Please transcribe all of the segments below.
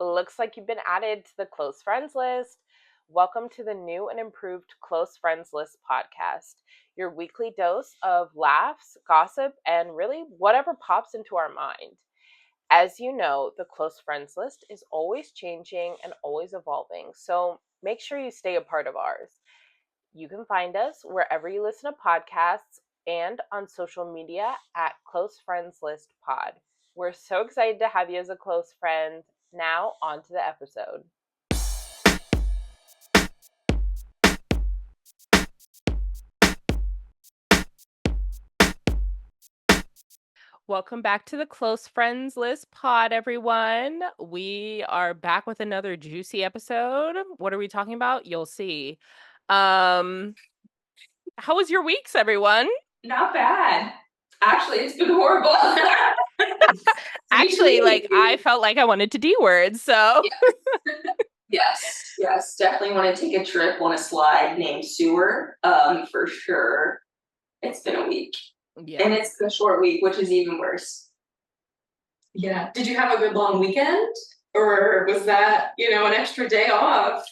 Looks like you've been added to the close friends list. Welcome to the new and improved Close Friends List podcast, your weekly dose of laughs, gossip, and really whatever pops into our mind. As you know, the close friends list is always changing and always evolving, so make sure you stay a part of ours. You can find us wherever you listen to podcasts and on social media at Close Friends List Pod. We're so excited to have you as a close friend. Now, on to the episode. Welcome back to the Close Friends List Pod, everyone. We are back with another juicy episode. What are we talking about? You'll see. How was your weeks, everyone? Not bad. Actually, it's been horrible. Actually, I felt like I wanted to D words, so. Yes. Definitely want to take a trip on a slide named Sewer, for sure. It's been a week. Yeah. And it's a short week, which is even worse. Yeah. Did you have a good long weekend? Or was that, an extra day off?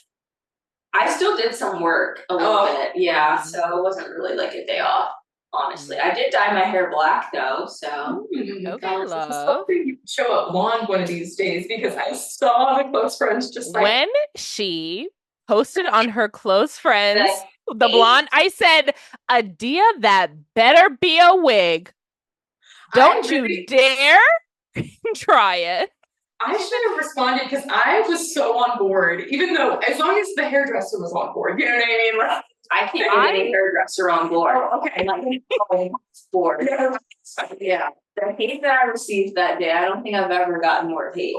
I still did some work a little bit, yeah. So it wasn't really like a day off, honestly. I did dye my hair black though, so. Okay, love. Hopefully you show up blonde one of these days because I saw the close friends just like. When she posted on her close friends, the blonde, I said, Adia, that better be a wig. Don't you dare try it. I should have responded because I was so on board, even though as long as the hairdresser was on board, you know what I mean? Like, I can't get any hairdresser on board. Oh, okay. Board. Yeah. The hate that I received that day, I don't think I've ever gotten more hate.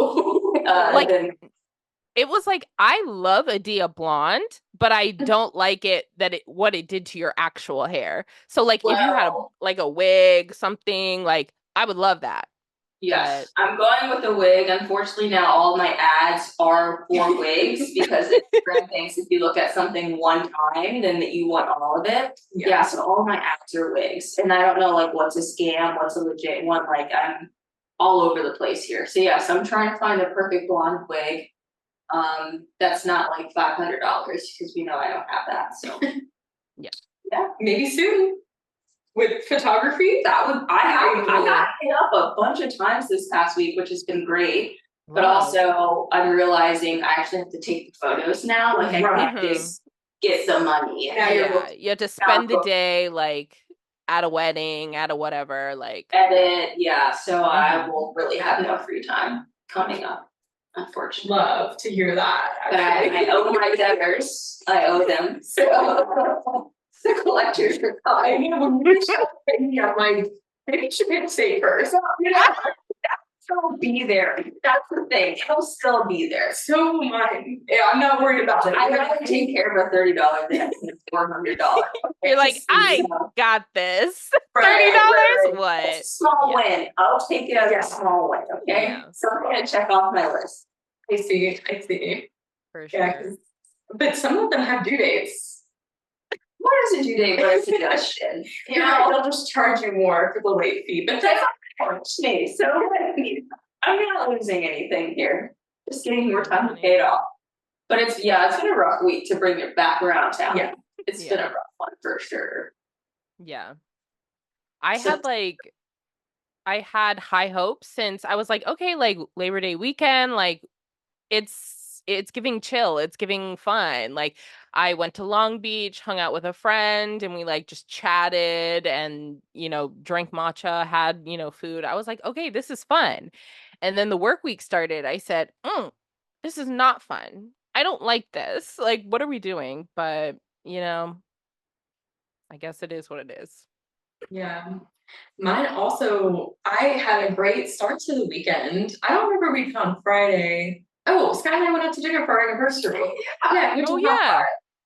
It was like, I love Adia blonde, but I don't like it what it did to your actual hair. So if you had a wig, something, I would love that. Yes, I'm going with a wig. Unfortunately, now all my ads are for wigs because Instagram thinks if you look at something one time, then that you want all of it. Yeah, so all my ads are wigs. And I don't know what's a scam, what's a legit one. I'm all over the place here. So yes, I'm trying to find a perfect blonde wig. That's not $500 because we know I don't have that. So yeah, maybe soon. With photography, I got hit up a bunch of times this past week, which has been great. Wow. But also, I'm realizing I actually have to take the photos now. I can't just get the money. Yeah, you have to spend the day at a wedding, at a whatever, edit. Yeah, so I will really have no free time coming up. Unfortunately, love to hear that. But I owe my debtors. I owe them. So. The collectors are calling. I'm like, maybe you should pay the state first. It'll be there. That's the thing. It'll still be there. So mine. Yeah, I'm not worried about it. I'd rather take care of a $30 than $400. You're like, I got this. $30? What? Small win. I'll take it as a small win. Okay. Yeah. So I'm gonna check off my list. I see. For sure. Yeah, but some of them have due dates. What is a due date for a suggestion? They'll just charge you more for the late fee, but that's not me. So I'm not losing anything here. Just getting more time to pay it off. But it's been a rough week to bring it back around town. Yeah, it's been a rough one for sure. Yeah, I had high hopes since I was like, okay, Labor Day weekend, it's giving chill, it's giving fun. I went to Long Beach, hung out with a friend, and we just chatted and, drank matcha, had, food. I was like, okay, this is fun. And then the work week started. I said, this is not fun. I don't like this. What are we doing? But, I guess it is what it is. Yeah. Mine also, I had a great start to the weekend. I don't remember we on Friday. Oh, Scott and I went out to dinner for our anniversary. Yeah.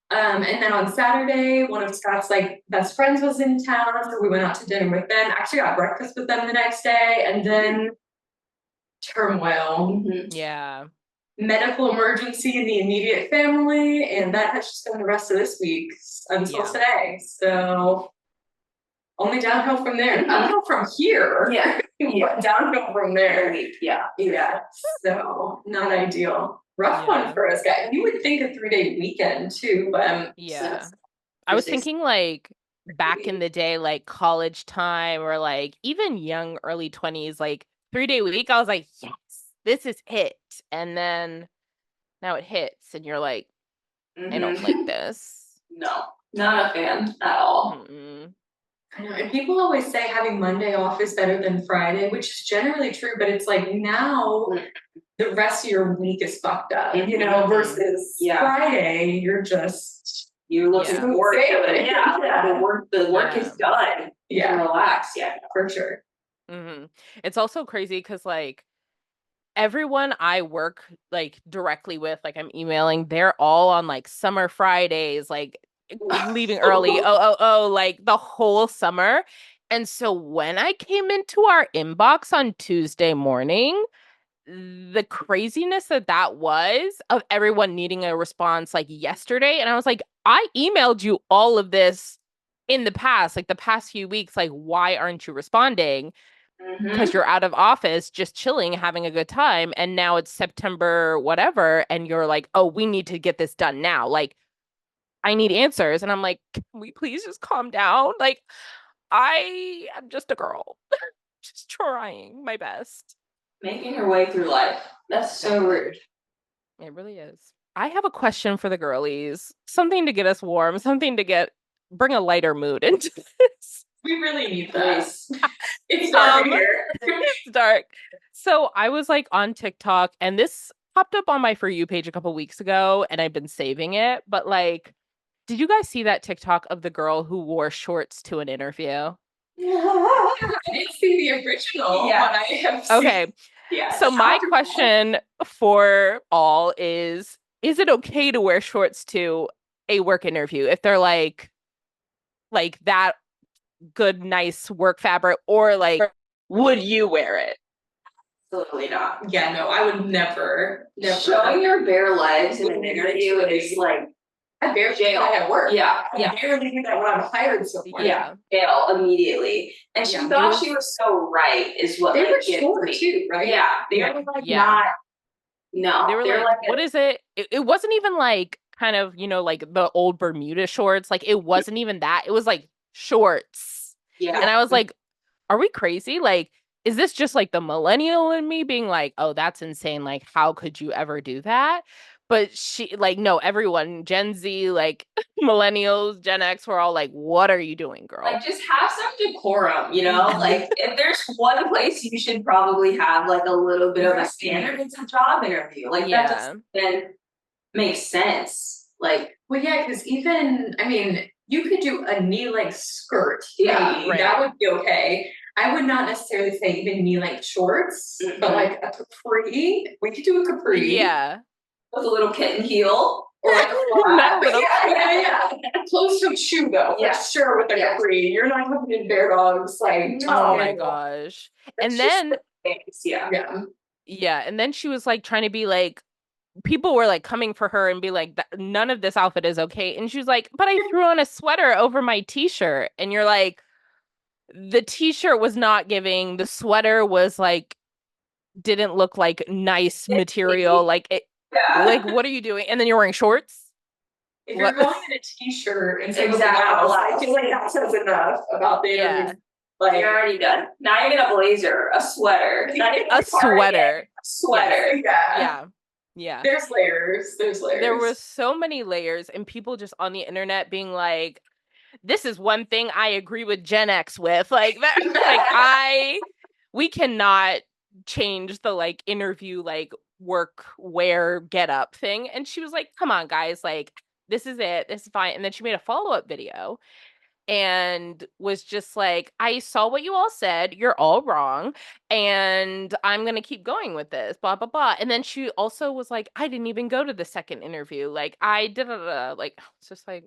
And then on Saturday, one of Scott's best friends was in town, so we went out to dinner with them. Actually got breakfast with them the next day, and then turmoil. Mm-hmm. Yeah. Medical emergency in the immediate family, and that has just been the rest of this week until today. So only downhill from there. Downhill from here. Yeah. But downhill from there. Yeah. Yeah, so not ideal. Rough Yeah. one for us guys. You would think a 3-day weekend too, Yeah. I was thinking like back in the day, like college time or like even young early 20s, like 3-day week, I was like, yes, this is it. And then now it hits and you're like, I don't like this. No, not a fan at all. Mm-mm. I know, and people always say having Monday off is better than Friday, which is generally true, but it's like now the rest of your week is fucked up, you know, versus Friday, you're just looking forward to it. Yeah, the work is done. You can relax. Yeah, for sure. Mm-hmm. It's also crazy because like everyone I work like directly with, like I'm emailing, they're all on like summer Fridays, like leaving early. Like the whole summer. And so when I came into our inbox on Tuesday morning, the craziness that was of everyone needing a response like yesterday. And I was like, I emailed you all of this in the past, like the past few weeks. Like, why aren't you responding? Because you're out of office, just chilling, having a good time. And now it's September, whatever. And you're like, oh, we need to get this done now. Like, I need answers. And I'm like, can we please just calm down? Like, I am just a girl, just trying my best. Making her way through life. That's so rude. It really is. I have a question for the girlies. Something to get us warm, something to bring a lighter mood into this. We really need this. It's dark here. It's dark. So I was like on TikTok and this popped up on my For You page a couple weeks ago and I've been saving it. But like, did you guys see that TikTok of the girl who wore shorts to an interview? I didn't see the original, but I have seen. Okay. Yeah. So my question for all is it okay to wear shorts to a work interview if they're like that good, nice work fabric, or like, would you wear it? Absolutely not. Yeah, no, I would never. Showing your bare legs in an interview is like I barely do that at work. Yeah. I barely do that when I'm hired somewhere. Yeah. Fail immediately. And she thought she was so right, is what they like, were short too, right? Yeah. They were like not. No. They were like, what is it? It wasn't even like kind of, you know, like the old Bermuda shorts. Like it wasn't even that. It was like shorts. Yeah. And I was like, are we crazy? Like, is this just like the millennial in me being like, oh, that's insane. Like, how could you ever do that? But she like, no, everyone, Gen Z, like millennials, Gen X, were all like, what are you doing, girl? Like just have some decorum, you know? Like if there's one place you should probably have like a little bit of a standard, it's a job interview. Like that just then makes sense. Like well, yeah, because even I mean, you could do a knee-length skirt. Yeah, right. That would be okay. I would not necessarily say even knee-length shorts, but like a capri. We could do a capri. Yeah. With a little kitten heel. Or like a flat. Yeah. Closed-toed shoe though, for sure with a capri. You're not coming in bare dogs like oh my gosh. And then and then she was like trying to be like, people were like coming for her and be like, none of this outfit is okay. And she was like, but I threw on a sweater over my t-shirt. And you're like, the t-shirt was not giving, the sweater was like, didn't look like nice material. Like it, like, what are you doing? And then you're wearing shorts? If you're going in a t-shirt and I feel like that says enough about the interview. Like you're already done. Not even a blazer, a sweater. Not even a sweater. Sweater. Yeah. There's layers. There were so many layers and people just on the internet being like, this is one thing I agree with Gen X with. Like that like we cannot change the like interview like work wear get up thing. And she was like, come on guys, like this is it, this is fine. And then she made a follow-up video and was just like, I saw what you all said, you're all wrong, and I'm gonna keep going with this, blah blah blah. And then she also was like, I didn't even go to the second interview, like I did like it's just like,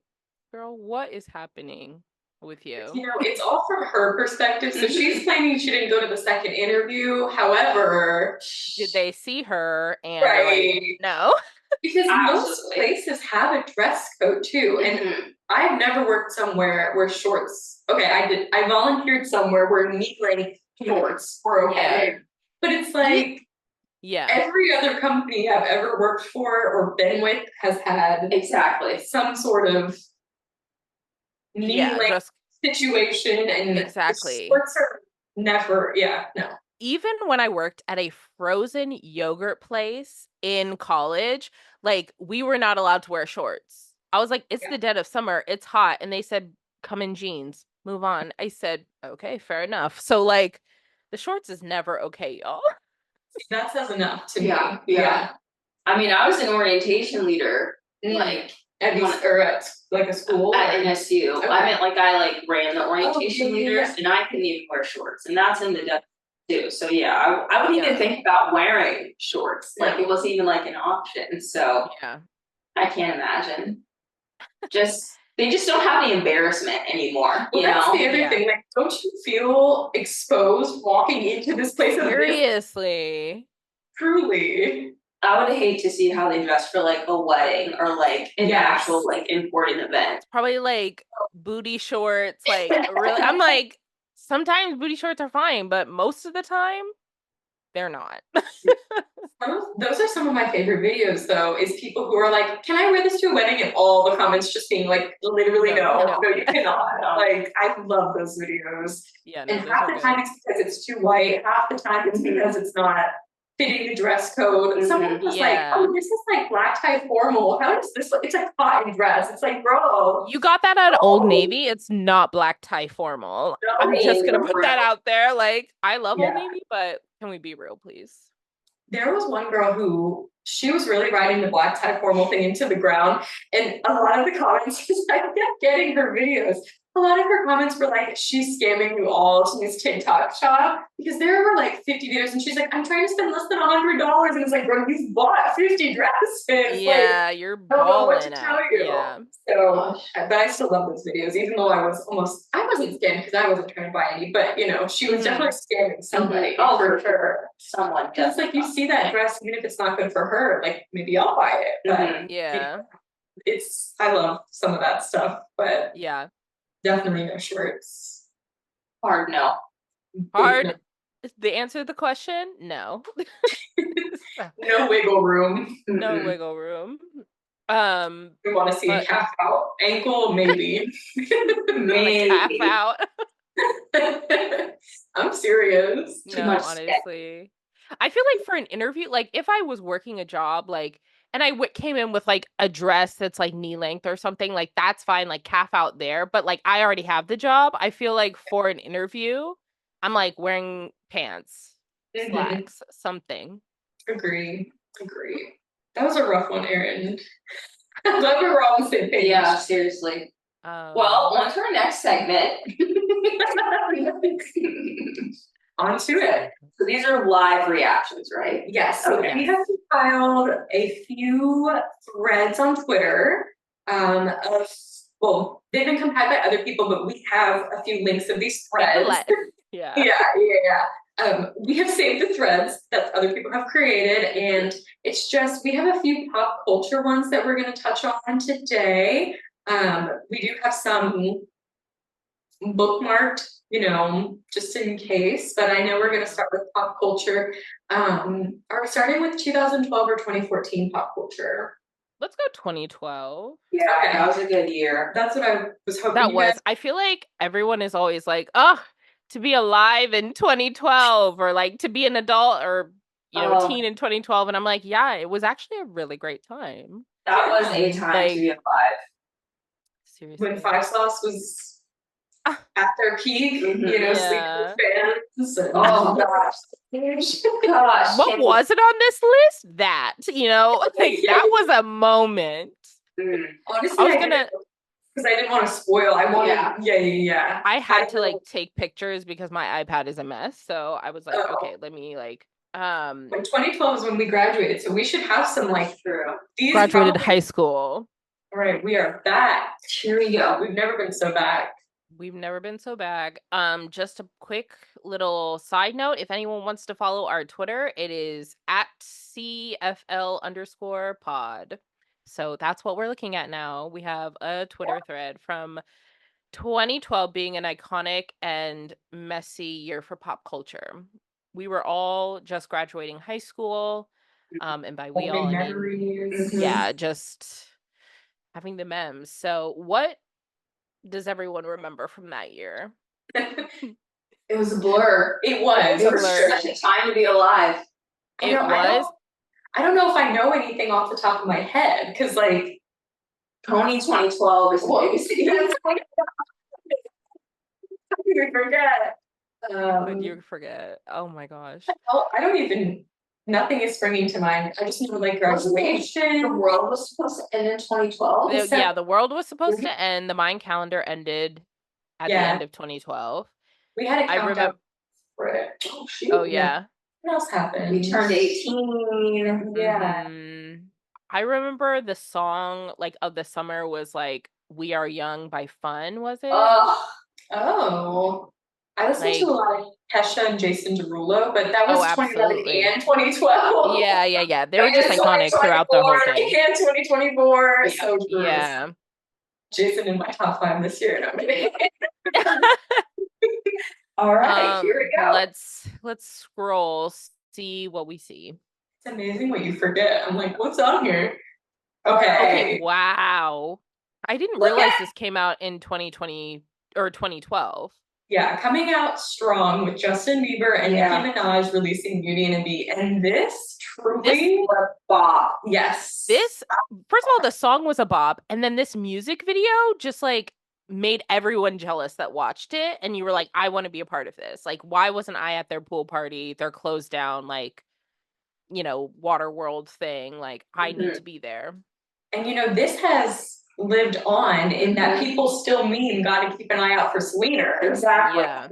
girl, what is happening with you? You know, it's all from her perspective. So she's claiming she didn't go to the second interview. However, did they see her and like, no? Because most places have a dress code too, and I've never worked somewhere where shorts. Okay, I volunteered somewhere where knee-length shorts were okay, but it's like every other company I've ever worked for or been with has had some sort of knee-length situation, and shorts are never. No. Even when I worked at a frozen yogurt place in college, like, we were not allowed to wear shorts. I was like, it's the dead of summer, it's hot. And they said, come in jeans, move on. I said, okay, fair enough. So, like, the shorts is never okay, y'all. That says enough to me. Yeah. I mean, I was an orientation leader, like, at like a school? At NSU. Okay. I meant, like, I ran the orientation leaders, and I couldn't even wear shorts, and that's in the depth too. So I wouldn't even think about wearing shorts. Like, it wasn't even like an option. So I can't imagine. They just don't have the embarrassment anymore. Well, that's the other thing. Like, don't you feel exposed walking into this place? Seriously. Truly. I would hate to see how they dress for like a wedding or like an actual like important event. It's probably like booty shorts. Like, really, I'm like, sometimes booty shorts are fine, but most of the time, they're not. Those are some of my favorite videos, though, is people who are like, can I wear this to a wedding? And all the comments just being like, literally, no, you cannot. Like, I love those videos. And half the time it's because it's too white. Half the time it's because it's not fitting the dress code. Someone was like, oh, this is like black tie formal. How does this look? It's a cotton dress. It's like, bro. You got that at Old Navy. It's not black tie formal. No, I'm just going to put that out there. Like, I love Old Navy, but can we be real, please? There was one girl who, she was really riding the black tie formal thing into the ground. And a lot of the comments, I kept getting her videos. A lot of her comments were like, she's scamming you all. She needs TikTok shop. Because there were like 50 videos and she's like, I'm trying to spend less than $100. And it's like, bro, you've bought 50 dresses. Yeah, like, you're balling out. Yeah. So, but I still love those videos, even though I wasn't scammed because I wasn't trying to buy any, but you know, she was definitely scamming somebody. Oh, for sure. Someone. It's like, you see that dress, even if it's not good for her, like maybe I'll buy it. But I love some of that stuff, but definitely no shorts. Hard no. Hard. The answer to the question, no. No wiggle room. No wiggle room. We want to see a calf out. Ankle, maybe. Maybe. Calf out. I'm serious. No, honestly. I feel like for an interview, like if I was working a job, like, and I came in with like a dress that's like knee length or something, like that's fine, like calf out there. But like I already have the job. I feel like for an interview, I'm like wearing pants, slacks, something. Agree. That was a rough one, Erin. I'm glad we were all on the same page. Yeah, seriously. Well, on to our next segment. On to it. So these are live reactions, right? Yes. So we have compiled a few threads on Twitter they've been compiled by other people, but we have a few links of these threads. We have saved the threads that other people have created, and it's just, we have a few pop culture ones that we're going to touch on today. We do have some bookmarked, just in case, but I know we're going to start with pop culture. Are we starting with 2012 or 2014 pop culture? Let's go 2012. Yeah, that was a good year. That's what I was hoping. I feel like everyone is always like, oh, to be alive in 2012, or like to be an adult or teen in 2012, and I'm like, yeah, it was actually a really great time. That was a time to be alive. Seriously, when Five Sauce was at their peak, sleeping with fans. Oh gosh, what was it on this list? That that was a moment. Honestly, I was gonna. Because I didn't want to spoil. I wanted, I had to take pictures because my iPad is a mess. So I was like, okay, let me When 2012 is when we graduated, so we should have some graduated high school. All right, we are back. Here we go. We've never been so back. Just a quick little side note, if anyone wants to follow our Twitter, it is at CFL_pod. So that's what we're looking at now. We have a Twitter thread from 2012 being an iconic and messy year for pop culture. We were all just graduating high school. And by we all, I mean, memories. yeah, just having the memes. So what does everyone remember from that year? It was a blur. It was. It was such a time to be alive. It was. I don't know if I know anything off the top of my head, because like Tony 2012 is what we see. I forget. Would you forget? Oh my gosh. I don't even. Nothing is springing to mind. I just know like graduation. The world was supposed to end in 2012. Yeah, the world was supposed to end. The Mayan calendar ended at the end of 2012. We had a countdown for it. Oh shoot. Oh yeah. What else happened? We turned 18. Yeah. Mm-hmm. I remember the song like of the summer was like "We Are Young" by Fun. Was it? Oh. I listened to a lot of Kesha and Jason Derulo, but that was 2011 and 2012. Yeah. They were just iconic throughout the whole thing. And 2024. Yeah. So true. Yeah. Jason in my top 5 this year. No, I'm kidding. All right, here we go. Let's scroll, see what we see. It's amazing what you forget. I'm like, what's on here? Okay. Wow. I didn't realize this came out in 2020 or 2012. Yeah, coming out strong with Justin Bieber and Nicki Minaj releasing Beauty and the Beat. And this truly was a bop. Yes. This, first of all, the song was a bop. And then this music video just like made everyone jealous that watched it. And you were like, I want to be a part of this. Like, why wasn't I at their pool party, their closed down, like, you know, Water World thing? Like, I need to be there. And, you know, this has lived on in that people still meme gotta keep an eye out for Sweeter. Exactly. Yeah.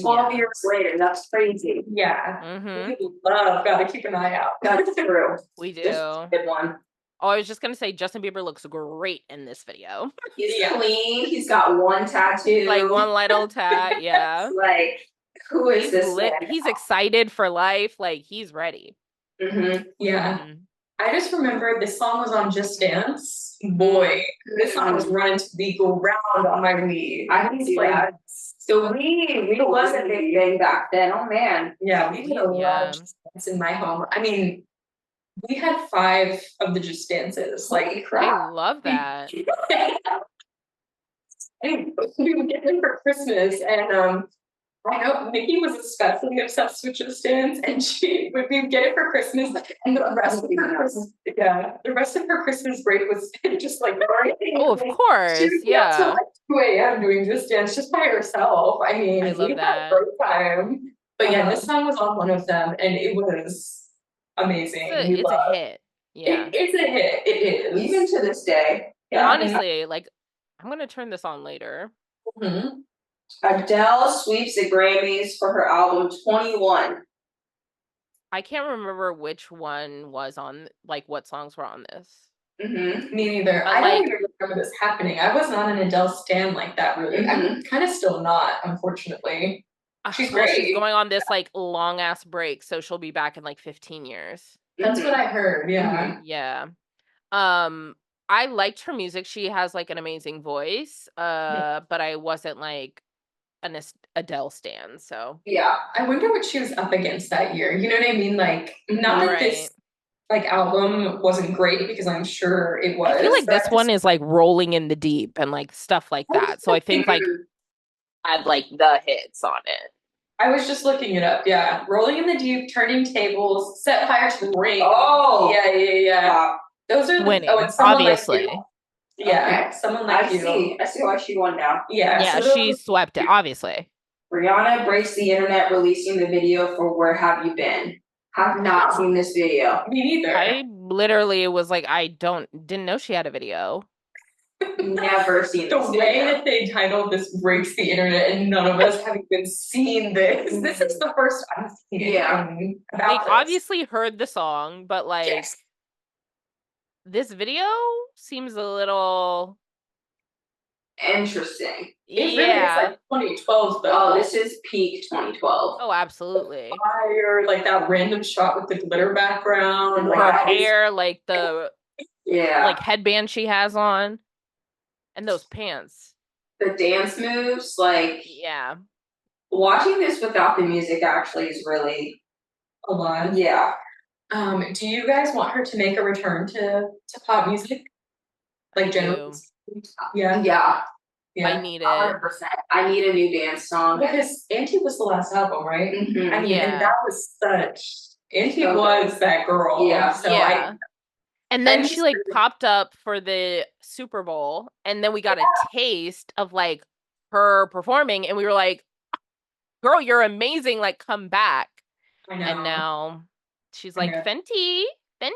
12 years later, that's crazy. Yeah. We love gotta keep an eye out. That's true. We do. This is a good one. Oh, I was just gonna say Justin Bieber looks great in this video. He's clean. He's got one tattoo. Like one little tat, yeah. Like, who is this man? He's excited for life. Like, he's ready. Yeah. I just remember this song was on Just Dance. Boy, this song was running to the ground on my Wii. I can see that. So we was a big thing back then. Oh man. Yeah, we did a lot of Just Dance in my home. I mean, we had 5 of the Just Dances. Like, I love that. And we would get them for Christmas, and I know Nikki was especially obsessed with Just Dance, and we would get it for Christmas, and the rest of her Christmas break was just like, oh, of course, yeah. So like 2 a.m. doing Just Dance just by herself. I mean, I love we that. had a great time. But yeah, this song was on one of them, and it was amazing. It's a hit. Yeah, it's a hit. It is, even to this day. Yeah. Honestly, like, I'm gonna turn this on later. Adele sweeps the Grammys for her album 21. I can't remember which one was on, like, what songs were on this. Me neither. I don't even remember this happening. I was not an Adele stan like that, really. I'm kind of still not, unfortunately. She's great. She's going on this like long ass break, so she'll be back in like 15 years. That's what I heard. Yeah. Yeah. I liked her music. She has like an amazing voice. But I wasn't like an Adele stan. So yeah, I wonder what she was up against that year. You know what I mean? Like, not that this like album wasn't great, because I'm sure it was. I feel like this one is like Rolling in the Deep and like stuff like that. So I think like had like the hits on it. I was just looking it up. Yeah, Rolling in the Deep, Turning Tables, Set Fire to the Ring. Oh, yeah. Those are winning, and obviously. Like yeah, someone like you. I see why she won now. Yeah, so she swept it, obviously. Rihanna breaks the internet releasing the video for Where Have You Been? Have not seen this video. Me neither. I literally was like, didn't know she had a video. Never seen the this way video. that they titled this breaks the internet, and none of us have even seen this. This is the first I've seen it. Like, obviously heard the song, but like this video seems a little Interesting. It really is like 2012 though. Oh, this is peak 2012. Oh, absolutely. Fire, like that random shot with the glitter background. Her hair, like the yeah, like headband she has on, and those pants. The dance moves, like yeah. Watching this without the music actually is really a lot. Yeah. Do you guys want her to make a return to pop music? Like generally? Yeah. Yeah. I need it. 100%. I need a new dance song. Because Auntie was the last album, right? Mm-hmm. I mean, and that was Auntie was that girl. Yeah. So and then she like popped up for the Super Bowl, and then we got a taste of like her performing, and we were like, girl, you're amazing, like come back. I know. And now she's like, Fenty. And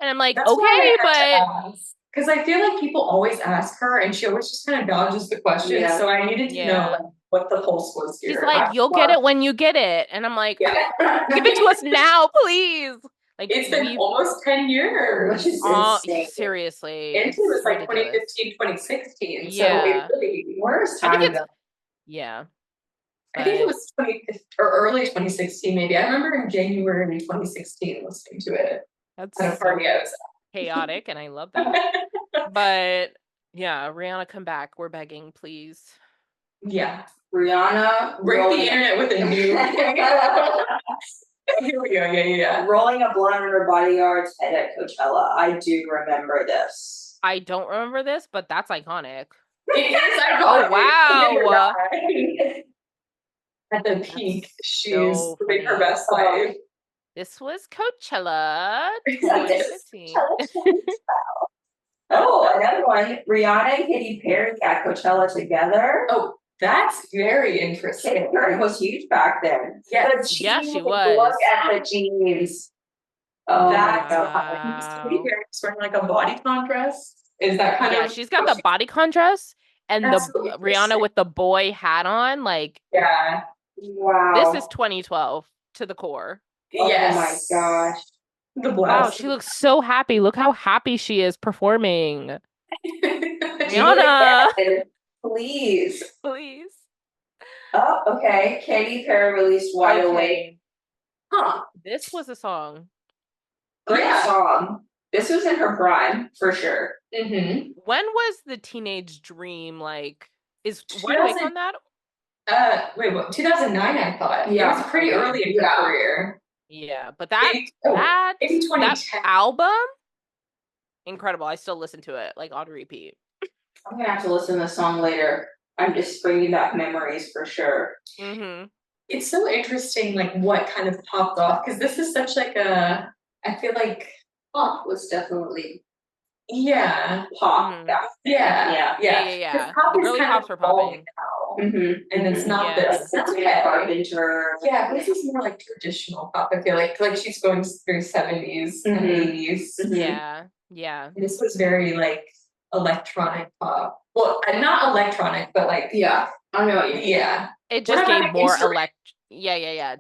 I'm like, That's okay, but because I feel like people always ask her and she always just kind of dodges the question. Yeah. So I needed to know like, what the pulse was here. She's like, you'll get it when you get it. And I'm like, give it to us now, please. Like it's been almost 10 years. Which is insane. Seriously. It was like 2015, 2016. Yeah. So it really, where's time? Yeah. I think it was early 2016, maybe. I remember in January 2016 listening to it. That's at a party I was at. Chaotic, and I love that. But yeah, Rihanna, come back. We're begging, please. Yeah. Rihanna, break the internet with a new. Here we go. Yeah. Rolling a blunt on her bodyguard's head at Coachella. I do remember this. I don't remember this, but that's iconic. It is iconic. Oh wow. At the peak, she's living her best life. This was Coachella 2015. Oh, another one. Rihanna and Katy Perry at Coachella together. Oh, that's very interesting. Katy Perry was huge back then. Yeah, she was. Look at the jeans. Oh, that's Katy Perry wearing like a bodycon dress. Is that kind of? Yeah, she's got the bodycon dress and the Rihanna with the boy hat on. Like, yeah. Wow. This is 2012 to the core. Yes. Oh my gosh. The blast. Wow, she looks so happy. Look how happy she is performing. Rihanna. Please. Oh, okay. Katy Perry released Wide Awake. Huh. This was a song. Great song. This was in her prime, for sure. Mm-hmm. When was the Teenage Dream, like, is Wide Awake on that? Wait, what? 2009, I thought. Yeah. It was pretty early in her career. Yeah, but that album, incredible. I still listen to it, like, on repeat. I'm gonna have to listen to the song later. I'm just bringing back memories for sure. Mm-hmm. It's so interesting, like, what kind of popped off, because this is such, like, I feel like pop was definitely pop. Mm-hmm. Yeah. The girly pops were popping. Mm-hmm. And it's not this. That's okay. Carpenter. Yeah, this is more like traditional pop. I feel like she's going through 70s and 80s. Mm-hmm. Yeah. And this was very like electronic pop. Well, not electronic, but like I know what you mean. Yeah. It just gave more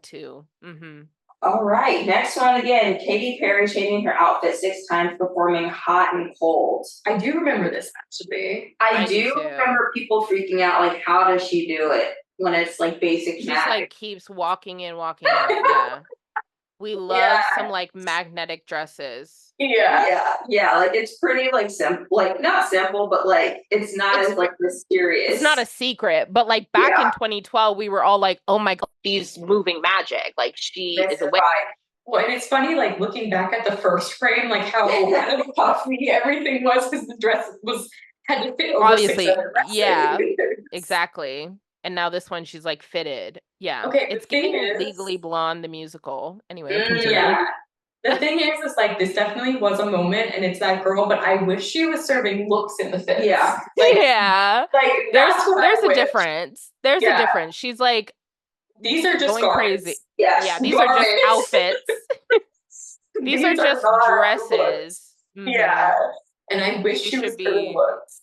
too. Mm-hmm. All right, next one again. Katy Perry changing her outfit 6 times, performing Hot and Cold. I do remember this actually. I do remember people freaking out, like, how does she do it when it's like basic She magic? just like keeps walking in, walking out. Yeah. We love some like magnetic dresses. Yeah, like it's pretty like simple, like not simple, but like it's not as like mysterious. It's not a secret, but like back in 2012, we were all like, "Oh my god, she's moving magic! Like she is a witch." Well, and it's funny, like looking back at the first frame, like how puffy everything was because the dress had to fit over obviously, 6 other dresses. Exactly. And now this one, she's like fitted. Yeah. Okay. It's giving Legally Blonde the musical. Anyway. The thing is like this definitely was a moment, and it's that girl. But I wish she was serving looks in the fits. Yeah. Like there's a difference. There's a difference. She's like, these are just going crazy. Yes. Yeah. These are just outfits. these are just dresses. Mm-hmm. Yeah. And I wish she was serving looks.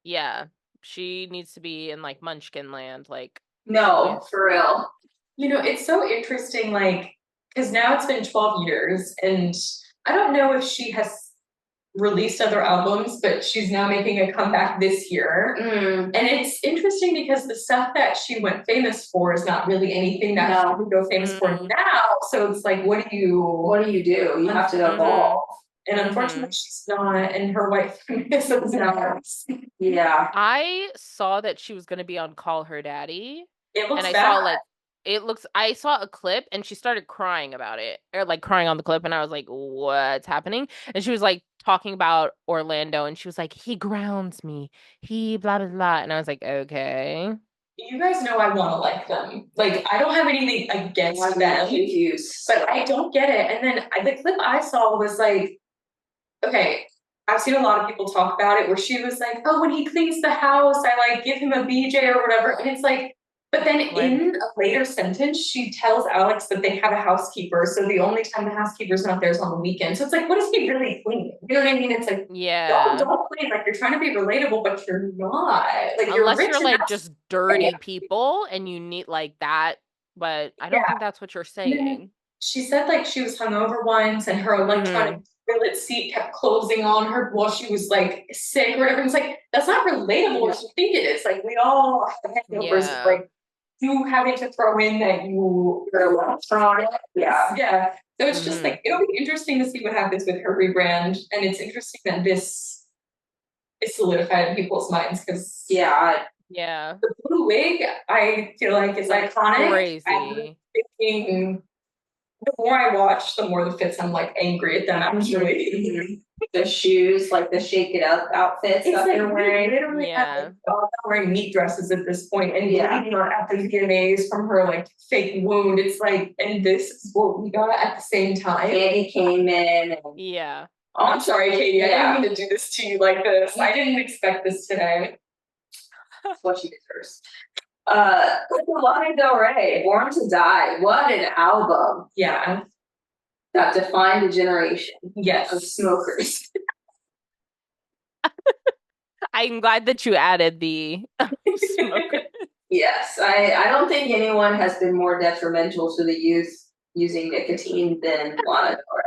Yeah. She needs to be in like Munchkin land, like for real. You know, it's so interesting, like, because now it's been 12 years, and I don't know if she has released other albums, but she's now making a comeback this year. And it's interesting because the stuff that she went famous for is not really anything that she would go famous for now. So it's like, what do you do? You have to evolve. And unfortunately, she's not, and her white feminism is not. Yeah. I saw that she was going to be on Call Her Daddy. It looks and I bad. I saw a clip and she started crying about it, or like crying on the clip, and I was like, what's happening? And she was like talking about Orlando, and she was like, he grounds me, he blah blah blah, and I was like, okay. You guys know I want to like them. Like, I don't have anything against them, but I don't get it. And then the clip I saw was like, okay, I've seen a lot of people talk about it where she was like, oh, when he cleans the house, I like give him a BJ or whatever. And it's like, but then in a later sentence, she tells Alex that they have a housekeeper. So the only time the housekeeper's not there is on the weekend. So it's like, what is he really cleaning? You know what I mean? It's like, don't clean. Like, you're trying to be relatable, but you're not. Like, unless you're like just dirty people and you need like that. But I don't think that's what you're saying. She said like she was hungover once and her electronic toilet seat kept closing on her while she was like sick or whatever. It's like, that's not relatable as you think it is. Like, we all have hangovers, like you having to throw in that you're electronic. Yeah. So it's just like, it'll be interesting to see what happens with her rebrand. And it's interesting that this is solidified in people's minds because the blue wig, I feel like is iconic. Crazy. I'm thinking the more I watch, the more the fits I'm like angry at them actually. The shoes, like the shake it up outfits that they're wearing. Literally wearing meat dresses at this point, and after the VMAs from her like fake wound. It's like, and this is what we got at the same time. Katie came in. Oh, I'm sorry, Katie. I didn't mean to do this to you like this. I didn't expect this today. That's what she deserves. Lana Del Rey, Born to Die. What an album. Yeah. That defined a generation. Yes. Of smokers. I'm glad that you added the smoker. Yes. I don't think anyone has been more detrimental to the youth using nicotine than Lana Del Rey.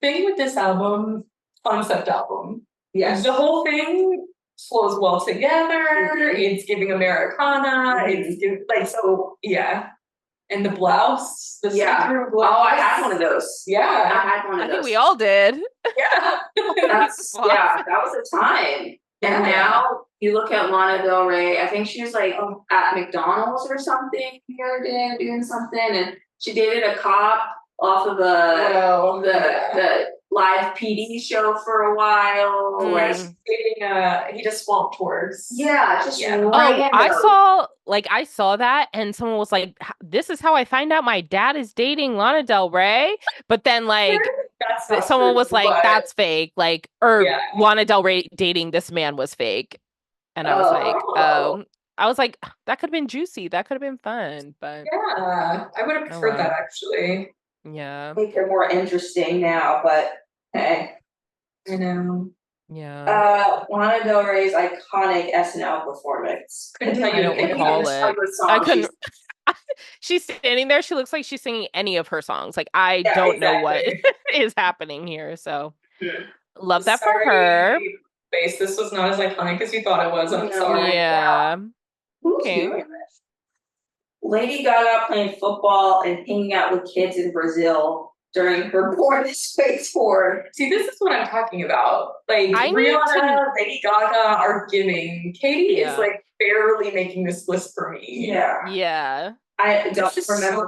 Thing with this album, concept album. Yes. The whole thing flows well together. It's giving Americana. It's giving, like, so and the blouse, the see-through blouse. Oh, I had one of those. Yeah, I had one of those. I think we all did. Yeah. That was a time. And now you look at Lana Del Rey. I think she was like at McDonald's or something the other day doing something, and she dated a cop off of the live PD show for a while. Like he does Swamp Tours. I saw that, and someone was like, "This is how I find out my dad is dating Lana Del Rey." But then like someone was like, "That's fake." Like, Lana Del Rey dating this man was fake, and I was like, "Oh." I was like, that could have been juicy. That could have been fun, but I would have preferred that actually. Yeah, I think they're more interesting now, but hey, I know. Yeah. Lana Del Rey's iconic SNL performance. Couldn't tell you. I don't recall it. I couldn't. She's standing there. She looks like she's singing any of her songs. Like, I don't know what is happening here. So, love that for her. This was not as iconic as you thought it was. I'm sorry. Yeah. Okay. Lady Gaga playing football and hanging out with kids in Brazil during her Born This Way tour. See, this is what I'm talking about. Like, Rihanna, Lady Gaga are giving. Katie is like barely making this list for me. Yeah. I don't remember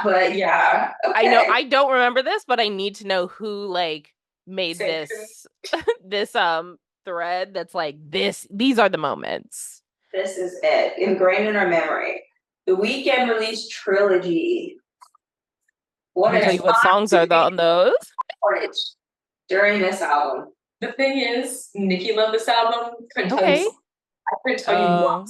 but Okay. I don't remember this, but I need to know who like made this thread that's like these are the moments. This is it. Ingrained in our memory. The Weeknd released Trilogy. What songs are on those? During this album. The thing is, Nikki loved this album. I couldn't tell you what.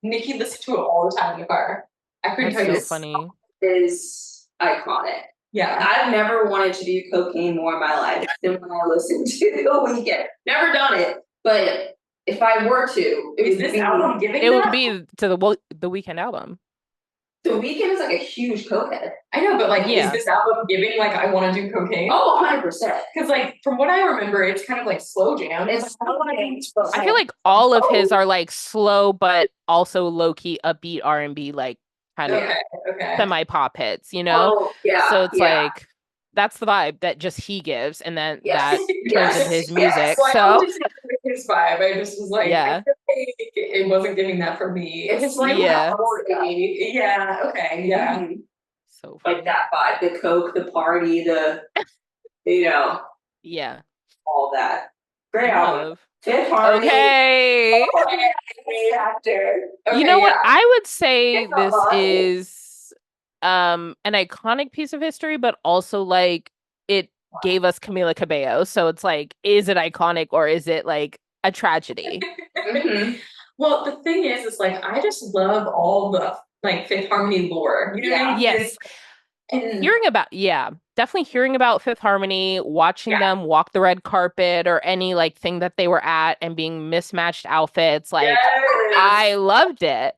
Nikki listened to it all the time in the car. I couldn't tell you. That's so funny. Is iconic. Yeah. I've never wanted to do cocaine more in my life than when I listened to The Weeknd. Never done it, but if I were to, is this album giving it would be to the Weeknd album. The Weeknd is like a huge cokehead. I know, but like, Yeah. is this album giving like I want to do cocaine? Oh, 100%. Because like from what I remember, it's kind of like slow jam. It's I feel like all of his are like slow, but also low key upbeat R&B, like kind of semi pop hits, you know? Oh, yeah. So it's like that's the vibe that just he gives, and then that turns into his music. Well, so I just his vibe. I just was like, Yeah. I feel like it wasn't giving that for me. It's like Yeah. Yeah. Okay. Yeah. Mhm. So funny. Like that vibe, the coke, the party, the Yeah. all that. Great album. Love. Fifth Harmony. Okay. Great actor. You know what? I would say It's a this lot. is an iconic piece of history, but also like it gave us Camila Cabello. So it's like, is it iconic or is it like a tragedy? Mhm. Well, the thing is like I just love all the like Fifth Harmony lore. You know what I mean? Yes. And Definitely hearing about Fifth Harmony, watching them walk the red carpet or any like thing that they were at and being mismatched outfits. Like I loved it.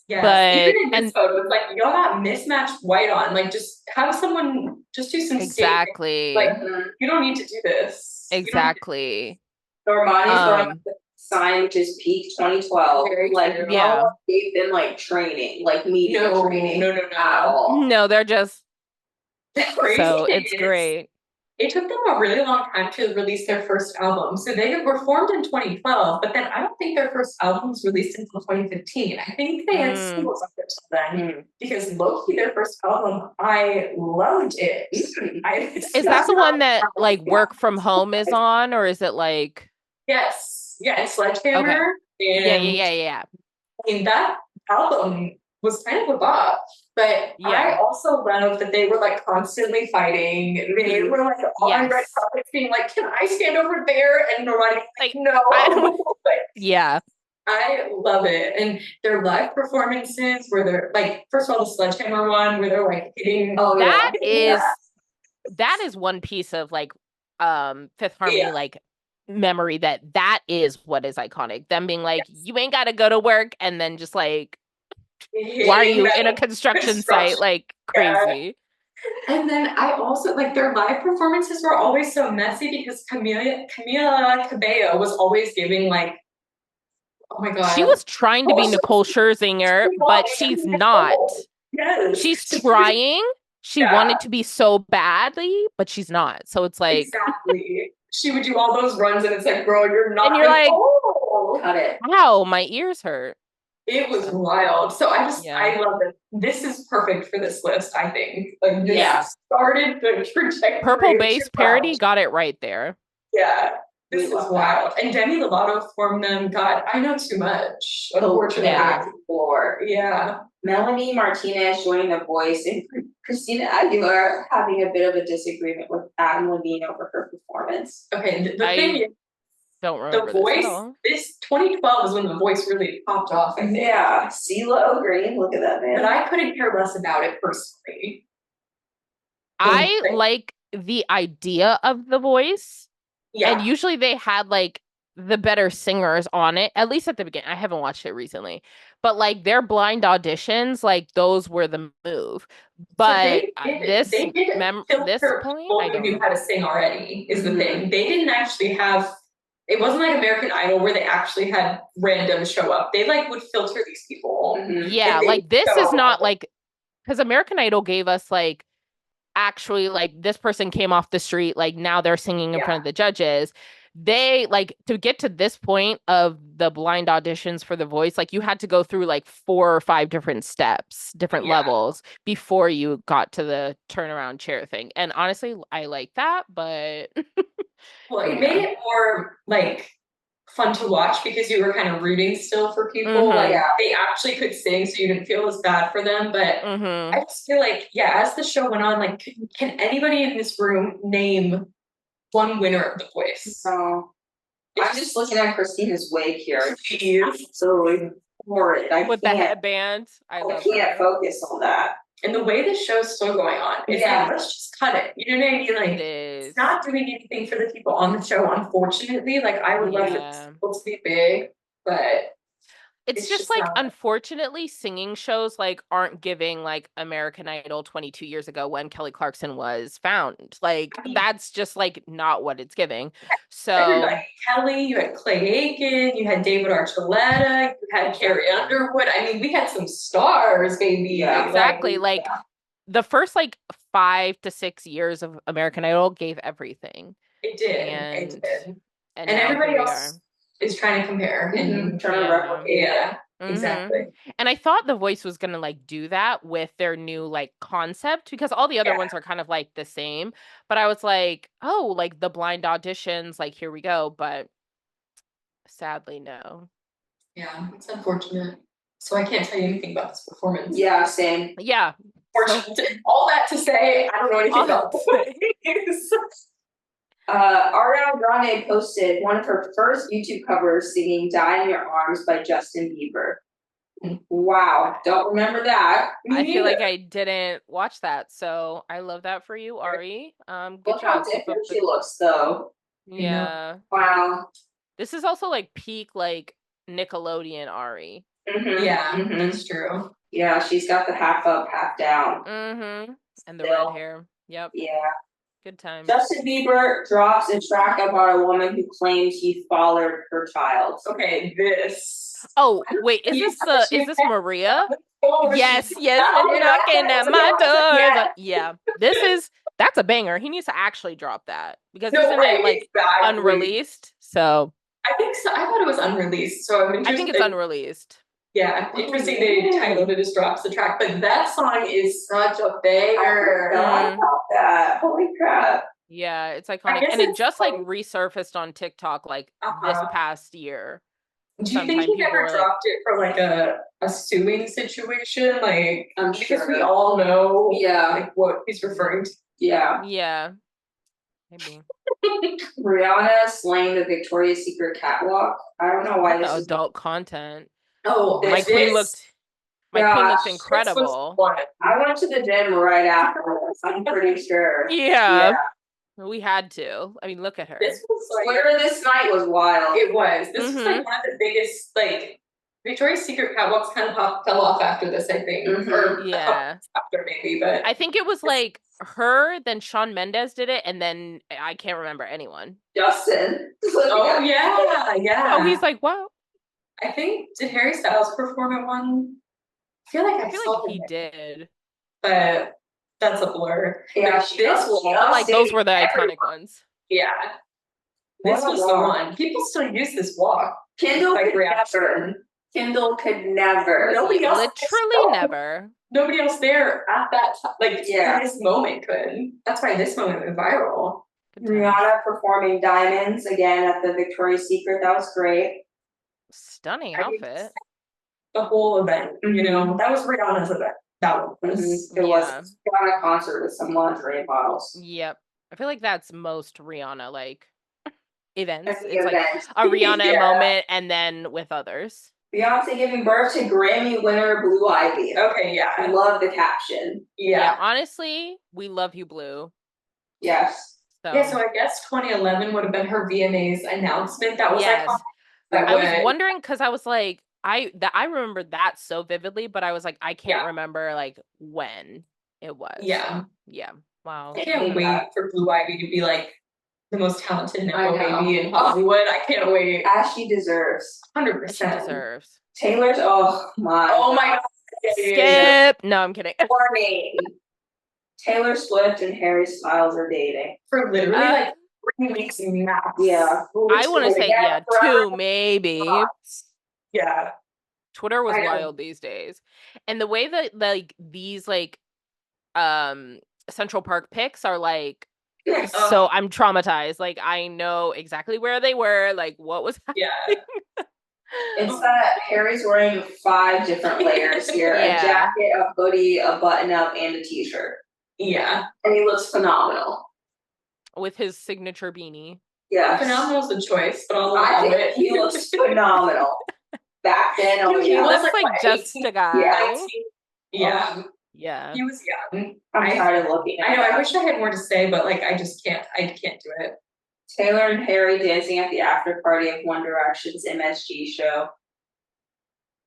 Yeah, But even in this photo, it's like y'all got mismatched white on. Like, just have someone just do some exactly. Like, you don't need to do this. Exactly. Normani's going to sign, which is peak 2012. Like, yeah, they've been like training, like media training. No, at all. No, they're just crazy. So it's great. It took them a really long time to release their first album. So they were formed in 2012, but then I don't think their first album was released until 2015. I think they had singles up until then. Because low-key, their first album, I loved it. Is that the one that like Work From Home is on, or is it like? Yes. Yeah, it's Sledgehammer. Okay. Yeah. I mean, that album was kind of a bop. But I also love that they were like constantly fighting. They were like on red carpets being like, "Can I stand over there?" And nobody like, "No." I love it. And their live performances where they're like, first of all, the Sledgehammer one where they're like hitting. That is one piece of like Fifth Harmony like memory that is what is iconic. Them being like, you ain't gotta go to work, and then just like, why are you in a construction site? Like crazy. And then I also like their live performances were always so messy because Camila Cabello was always giving like, oh my god, she was trying to be Nicole Scherzinger, but she's not. Yes, she's trying. She wanted to be so badly, but she's not. So it's like exactly. She would do all those runs, and it's like, girl, you're not. And you're like, cut it. Ow, my ears hurt. It was wild. So I love it. This is perfect for this list, I think. Like, this started the trajectory. Purple Bass Parody got it right there. Yeah. This is wild. And Demi Lovato formed them. God, I know too much. Unfortunately. Yeah. Melanie Martinez joining The Voice, and Christina Aguilera having a bit of a disagreement with Adam Levine over her performance. Okay, the thing is, don't remember The Voice, this 2012 is when The Voice really popped off. I think. Yeah, CeeLo Green, look at that man. But I couldn't care less about it personally. I like the idea of The Voice. Yeah. And usually they had like the better singers on it, at least at the beginning. I haven't watched it recently. But like their blind auditions, like those were the move. But this point, I don't know how to sing already is the thing. They didn't actually have. It wasn't like American Idol where they actually had random show up. They like would filter these people. Yeah, like this is not like, because American Idol gave us like actually like this person came off the street, like now they're singing in front of the judges. They like to get to this point of the blind auditions for The Voice, like you had to go through like 4 or 5 different steps, different levels before you got to the turnaround chair thing. And honestly, I like that, but well, it made it more like fun to watch because you were kind of rooting still for people. Like they actually could sing, so you didn't feel as bad for them. But I just feel like, as the show went on, like can anybody in this room name one winner of The Voice? No. I'm just looking at Christina's wig here. She is absolutely horrid. With the headband. I can't focus on that. And the way the show's still going on, it's like, let's just cut it. You know what I mean? Like, it's not doing anything for the people on the show, unfortunately. Like, I would love for people to be big, but It's just like, unfortunately, singing shows like aren't giving like American Idol 22 years ago when Kelly Clarkson was found. Like, that's just like not what it's giving. So everybody, Kelly, you had Clay Aiken, you had David Archuleta, you had Carrie Underwood. I mean, we had some stars, baby. Yeah, exactly. Like the first like 5 to 6 years of American Idol gave everything. It did. And everybody else is trying to compare and trying to replicate. Yeah. Exactly. And I thought The Voice was gonna like do that with their new like concept, because all the other ones are kind of like the same. But I was like, oh, like the blind auditions, like here we go. But sadly, no. Yeah, it's unfortunate. So I can't tell you anything about this performance. Yeah, same. Yeah. All that to say, I don't know anything about this. Ariana Grande posted one of her first YouTube covers singing Die in Your Arms by Justin Bieber. Wow, don't remember that. I feel like I didn't watch that, so I love that for you, Ari. Good Look job. how different she looks, though. Yeah. Wow. This is also like peak like Nickelodeon Ari. Yeah, that's true. Yeah, she's got the half up, half down. And the red hair. Yep. Yeah. Good time. Justin Bieber drops a track about a woman who claims he fathered her child. Okay, this. Oh, wait, is this Maria? Yes, knocking at my door. Yeah. That's a banger. He needs to actually drop that, because isn't it like unreleased? So I think so. I thought it was unreleased. So I think it's unreleased. Yeah, interesting they titled it as Drops the Track, but that song is such a banger. I about that. Holy crap. Yeah, it's iconic. And it just like resurfaced on TikTok like this past year. Do you think he ever dropped it for like a suing situation? Like, because we all know like what he's referring to. Yeah. Yeah. Maybe. Rihanna slaying the Victoria's Secret catwalk. I don't know why this is adult content. Oh, my queen looked incredible. I went to the gym right after this, I'm pretty sure. Yeah. We had to. I mean, look at her. This was like, Twitter this night was wild. It was. This was like one of the biggest, like, Victoria's Secret catwalks kind of fell off after this, I think. Or after maybe, but I think it was like her, then Shawn Mendes did it, and then I can't remember anyone. Justin. Oh yeah. Oh, he's like, wow. I think, did Harry Styles perform at one? I feel like he did. But that's a blur. Yeah, those were the iconic ones. Yeah. This was the one. People still use this walk. Kendall could never. Nobody else. Literally never. Nobody else there at that time. Like, this moment could. That's why this moment went viral. Rihanna performing Diamonds again at the Victoria's Secret. That was great. Stunning outfit. The whole event, you know, that was Rihanna's event. That was. It was Rihanna concert with some lingerie models. Yep. I feel like that's most Rihanna like events. It's like a Rihanna moment and then with others. Beyonce giving birth to Grammy winner Blue Ivy. Okay, yeah. I love the caption. Yeah. Honestly, we love you, Blue. Yes. So I guess 2011 would have been her VMAs announcement. That was I was wondering, because I was like, I remember that so vividly, but I was like, I can't remember like when it was. Yeah. Yeah. Wow. I can't wait for Blue Ivy to be like the most talented Nepo baby in Hollywood. I can't wait. As she deserves. 100%. She deserves. My God. Skip. No, I'm kidding. Warning. Taylor Swift and Harry Styles are dating. For literally like 3 weeks max. Yeah. I want to say 2 maybe. Yeah. Twitter was wild these days. And the way that like these like Central Park pics are like so I'm traumatized. Like I know exactly where they were, like what was happening. Yeah. It's that Harry's wearing 5 different layers here. A jacket, a hoodie, a button up, and a t-shirt. Yeah. And he looks phenomenal. With his signature beanie. Yeah. Phenomenal's a choice, but I think he looks phenomenal. Back then, he looks like just a guy. Yeah. Yeah. He was young. I'm tired of looking at I know, I wish I had more to say, but like I just can't do it. Taylor and Harry dancing at the after party of One Direction's MSG show.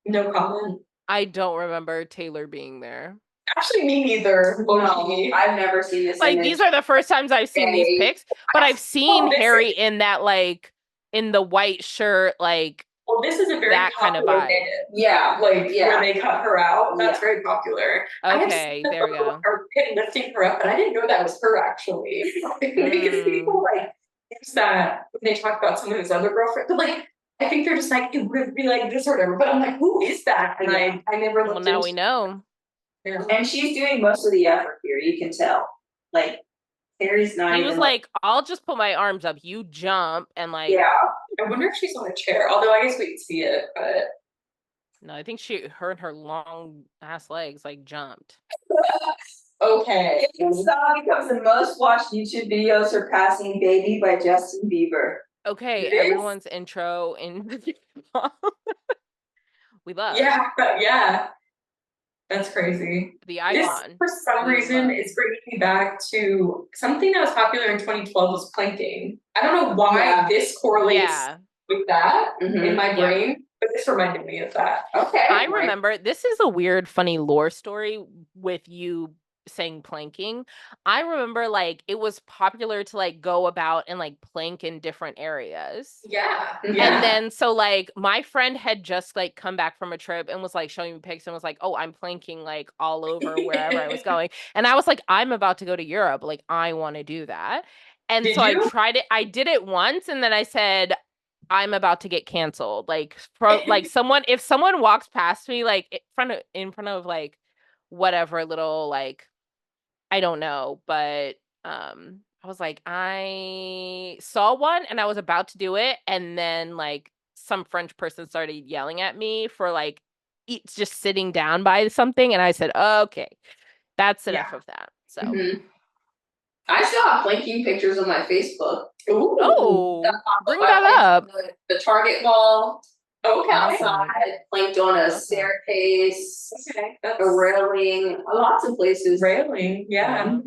No comment. I don't remember Taylor being there. Actually, me neither. No, I've never seen this Like, image. these are the first times I've seen these pics, but I've seen this Harry is- in that, like, in the white shirt, like, Well, this is a very that kind of popular vibe. edit. Yeah, Like yeah. where they cut her out. That's very popular. Okay, there we go. Or lifting her up, but I didn't know that was her actually. Because people like use that when they talk about some of his other girlfriends. But like, I think they're just like, it would be like this or whatever. But I'm like, who is that? And I never looked. Well, now we know. Yeah. And she's doing most of the effort here. You can tell. Like, Harry's not. He was like, I'll just put my arms up. You jump and like. Yeah. I wonder if she's on a chair. Although I guess we can see it, but. No, I think her and her long ass legs like jumped. Okay. This song becomes the most watched YouTube video, surpassing "Baby" by Justin Bieber. Okay, everyone's intro in. We love. Yeah. That's crazy. The icon. This, for some reason, is bringing me back to something that was popular in 2012 was planking. I don't know why this correlates with that in my brain, but this reminded me of that. Okay. I remember, this is a weird, funny lore story with you saying planking. I remember, like, it was popular to, like, go about and, like, plank in different areas. Yeah. And then, so, like, my friend had just, like, come back from a trip and was, like, showing me pics and was like, oh, I'm planking, like, all over wherever I was going. And I was like, I'm about to go to Europe. Like, I want to do that. And so I tried it. I did it once, and then I said, I'm about to get canceled. Like, like if someone walks past me, like, in front of like whatever little, like, I don't know, but I was like, I saw one and I was about to do it, and then like some French person started yelling at me for like just sitting down by something, and I said, okay, that's enough of that. So I still have planking pictures on my Facebook. Ooh. Oh, bring that up. The Target mall. Okay. Outside, planked on a staircase, a railing, lots of places. Railing, yeah.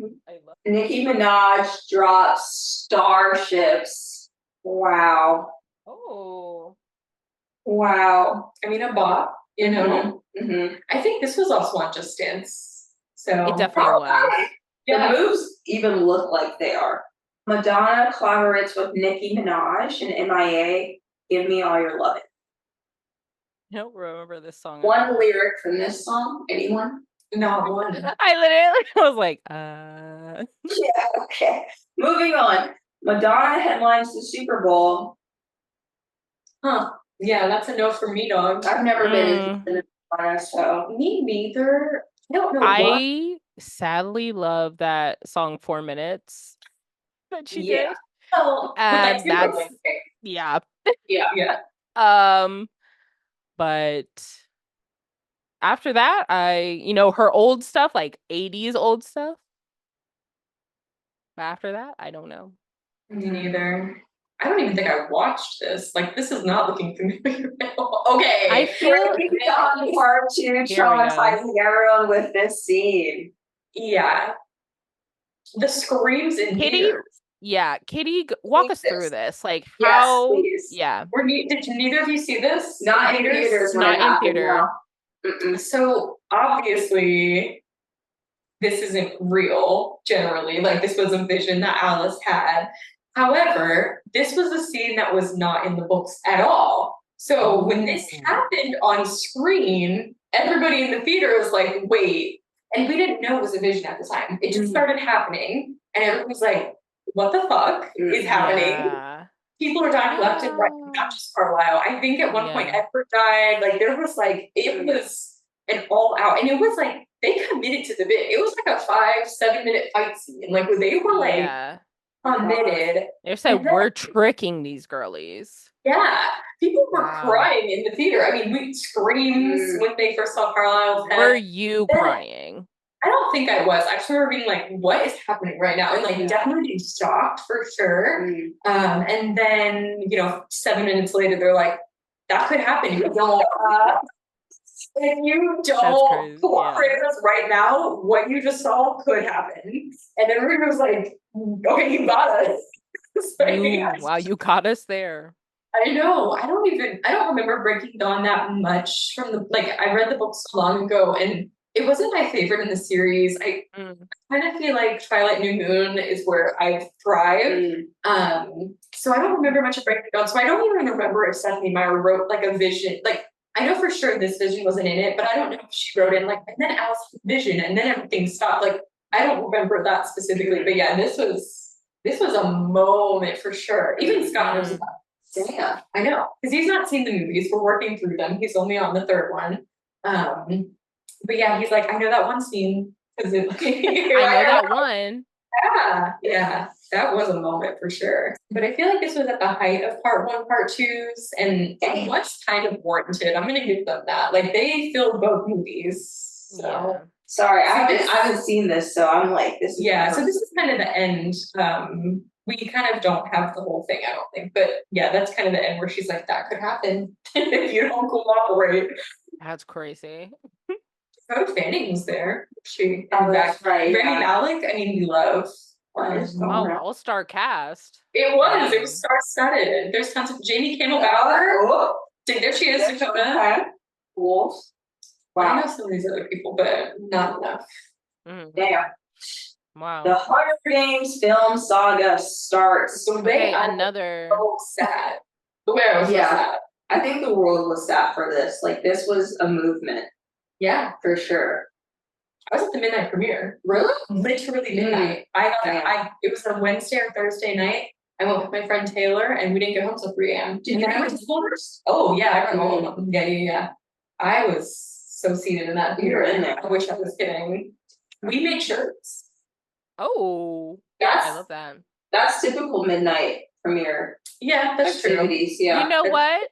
Nicki Minaj drops Starships. Wow. Oh. Wow. I mean, a bop, you know. Mm-hmm. I think this was also on Just Dance. So it definitely was. The moves even look like they are. Madonna collaborates with Nicki Minaj and MIA. Give me all your loving. I don't remember this song. One lyric from this song, anyone? Not one. I literally was like, Yeah, okay. Moving on. Madonna headlines the Super Bowl. Huh. Yeah, that's a no for me, dog. I've never been into Madonna, so. Me neither. I don't know I sadly love that song 4 Minutes that she did. Well, And that's yeah. But after that, her old stuff, like 80s old stuff. But after that, I don't know. Me neither. I don't even think I watched this. Like, this is not looking familiar. Okay. I feel on part 2 traumatizing everyone with this scene. Yeah. The screams in Katie. Yeah, Katie, walk us through this. Like, how? Please. Yeah. Did neither of you see this? Not in theaters. Not in theater. No. So obviously, this isn't real. Generally, like this was a vision that Alice had. However, this was a scene that was not in the books at all. So when this happened on screen, everybody in the theater was like, "Wait!" And we didn't know it was a vision at the time. It just started happening, and everyone was like, what the fuck is happening? Yeah. People are dying left and right, not just Carlisle. I think at one point Edward died. Like there was like, it was an all out, and it was like, they committed to the bit. It was like a 5-7 minute fight scene. Like where they were like committed. They said, we're tricking these girlies. Yeah. People were crying in the theater. I mean, we screams when they first saw Carlisle's head. Were you crying? I don't think I was. I just remember being like, what is happening right now? And like definitely being shocked for sure. And then, 7 minutes later, they're like, that could happen. You don't if you don't cooperate with us right now, what you just saw could happen. And everyone was like, okay, you got us. Wow, you caught us there. I know. I don't remember Breaking Dawn that much from I read the book so long ago and it wasn't my favorite in the series. I kind of feel like Twilight New Moon is where I thrive. So I don't remember much of Breaking Dawn. So I don't even remember if Stephenie Meyer wrote like a vision. Like I know for sure this vision wasn't in it, but I don't know if she wrote in like and then Alice's vision and then everything stopped. Like I don't remember that specifically, but yeah, this was a moment for sure. Even Scott knows about it. Yeah, I know. Because he's not seen the movies. We're working through them. He's only on the third one. But yeah, he's like, I know that one scene. Because I know that one. Yeah, that was a moment for sure. But I feel like this was at the height of part one, part twos, and it was kind of warranted. I'm gonna give them that. Like they filled both movies. So yeah. Sorry, I haven't seen this, so I'm like this. Yeah, so this is kind of the end. We kind of don't have the whole thing, I don't think. But yeah, that's kind of the end where she's like, that could happen if you don't cooperate. That's crazy. Dakota Fanning was there. That's right. Rami Malek, I mean, we love. All-star cast. It was star-studded. There's tons of Jamie Campbell Bower. There she is, Dakota. Okay. Cool. Wow. I know some of these other people, but not enough. Damn. Wow. The Hunger Games film saga starts. Another. So sad. The way I was so sad. I think the world was sad for this. Like this was a movement. Yeah, for sure. I was at the midnight premiere. Really? Literally midnight. It was a Wednesday or Thursday night. I went with my friend Taylor and we didn't get home till 3 a.m. Did you went to Spoilers? Oh yeah, I went all of them. Yeah. I was so seated in that theater. In there. I wish I was kidding. We made shirts. Oh, I love that. That's typical midnight premiere. Yeah, that's activities. True. Yeah. You know what?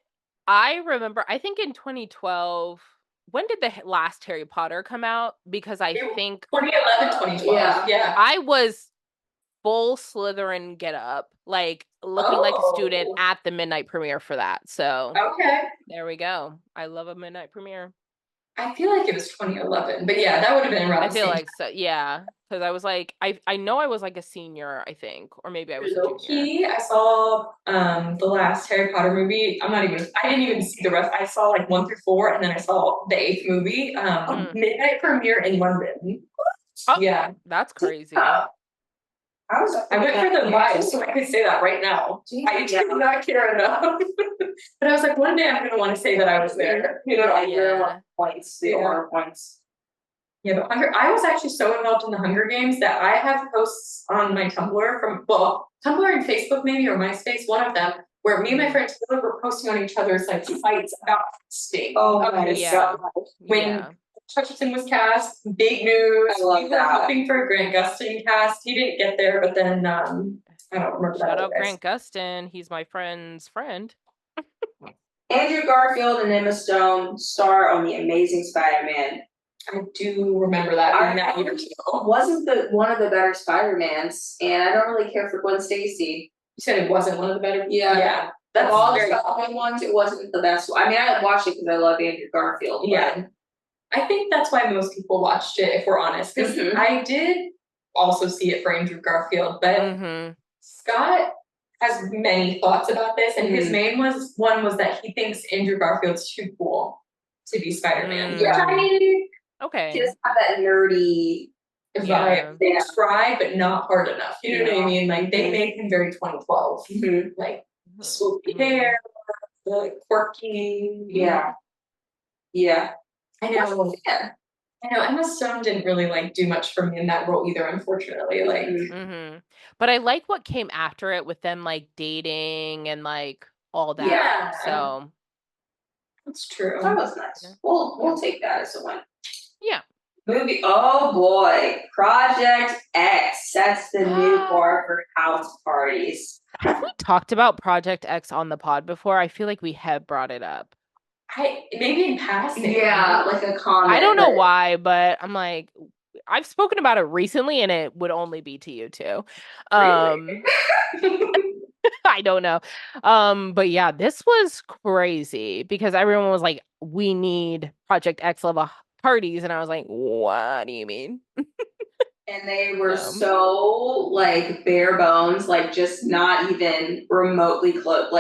I remember. I think in 2012. When did the last Harry Potter come out? Because I think 2011, 2012. Yeah. I was full Slytherin get up, like looking like a student at the midnight premiere for that. So okay, there we go. I love a midnight premiere. I feel like it was 2011, but yeah, that would have been around. I feel like so, yeah, because I was like, I know I was like a senior, I think, or maybe I was a junior. I saw the last Harry Potter movie. I didn't even see the rest. I saw like 1 through 4, and then I saw the 8th movie. Midnight premiere in London. Oh, yeah, that's crazy. I went for the vibe, so I could say that right now. I did not care enough. But I was like, one day I'm gonna want to say that I was there. You know, points. Points. Yeah, but I was actually so involved in the Hunger Games that I have posts on my Tumblr Tumblr and Facebook maybe, or MySpace, one of them, where me and my friend Taylor were posting on each other's like fights about state. When Hutchinson was cast, big news. I love we were hoping for a Grant Gustin cast. He didn't get there, but then I don't remember that. Shout out Grant Gustin. He's my friend's friend. Andrew Garfield and Emma Stone star on The Amazing Spider-Man. I do remember that in that year too. Wasn't one of the better Spider-Mans, and I don't really care for Gwen Stacy. You said it wasn't one of the better? Yeah. That's all the Spider-Man ones, it wasn't the best one. I mean, I watched it because I love Andrew Garfield. Yeah. I think that's why most people watched it, if we're honest. Because I did also see it for Andrew Garfield, but Scott has many thoughts about this, and his main one was that he thinks Andrew Garfield's too cool to be Spider-Man. Okay. He doesn't have that nerdy vibe. They try, but not hard enough. You know what I mean? Like they made him very 2012. Like swoopy hair, like quirky. Yeah. I know. Emma Stone didn't really do much for me in that role either, unfortunately. But I like what came after it with them dating and all that. Yeah. So that's true. That was nice. We'll take that as a win. Yeah. Movie. Oh boy, Project X. That's the new bar for house parties. Have we talked about Project X on the pod before? I feel like we have brought it up. Maybe in passing. Yeah, like a comment. I don't know why, but I'm like, I've spoken about it recently, and it would only be to you two. Really? I don't know. But yeah, this was crazy because everyone was like, we need Project X level parties, and I was like, what do you mean? And they were so bare bones, just not even remotely close.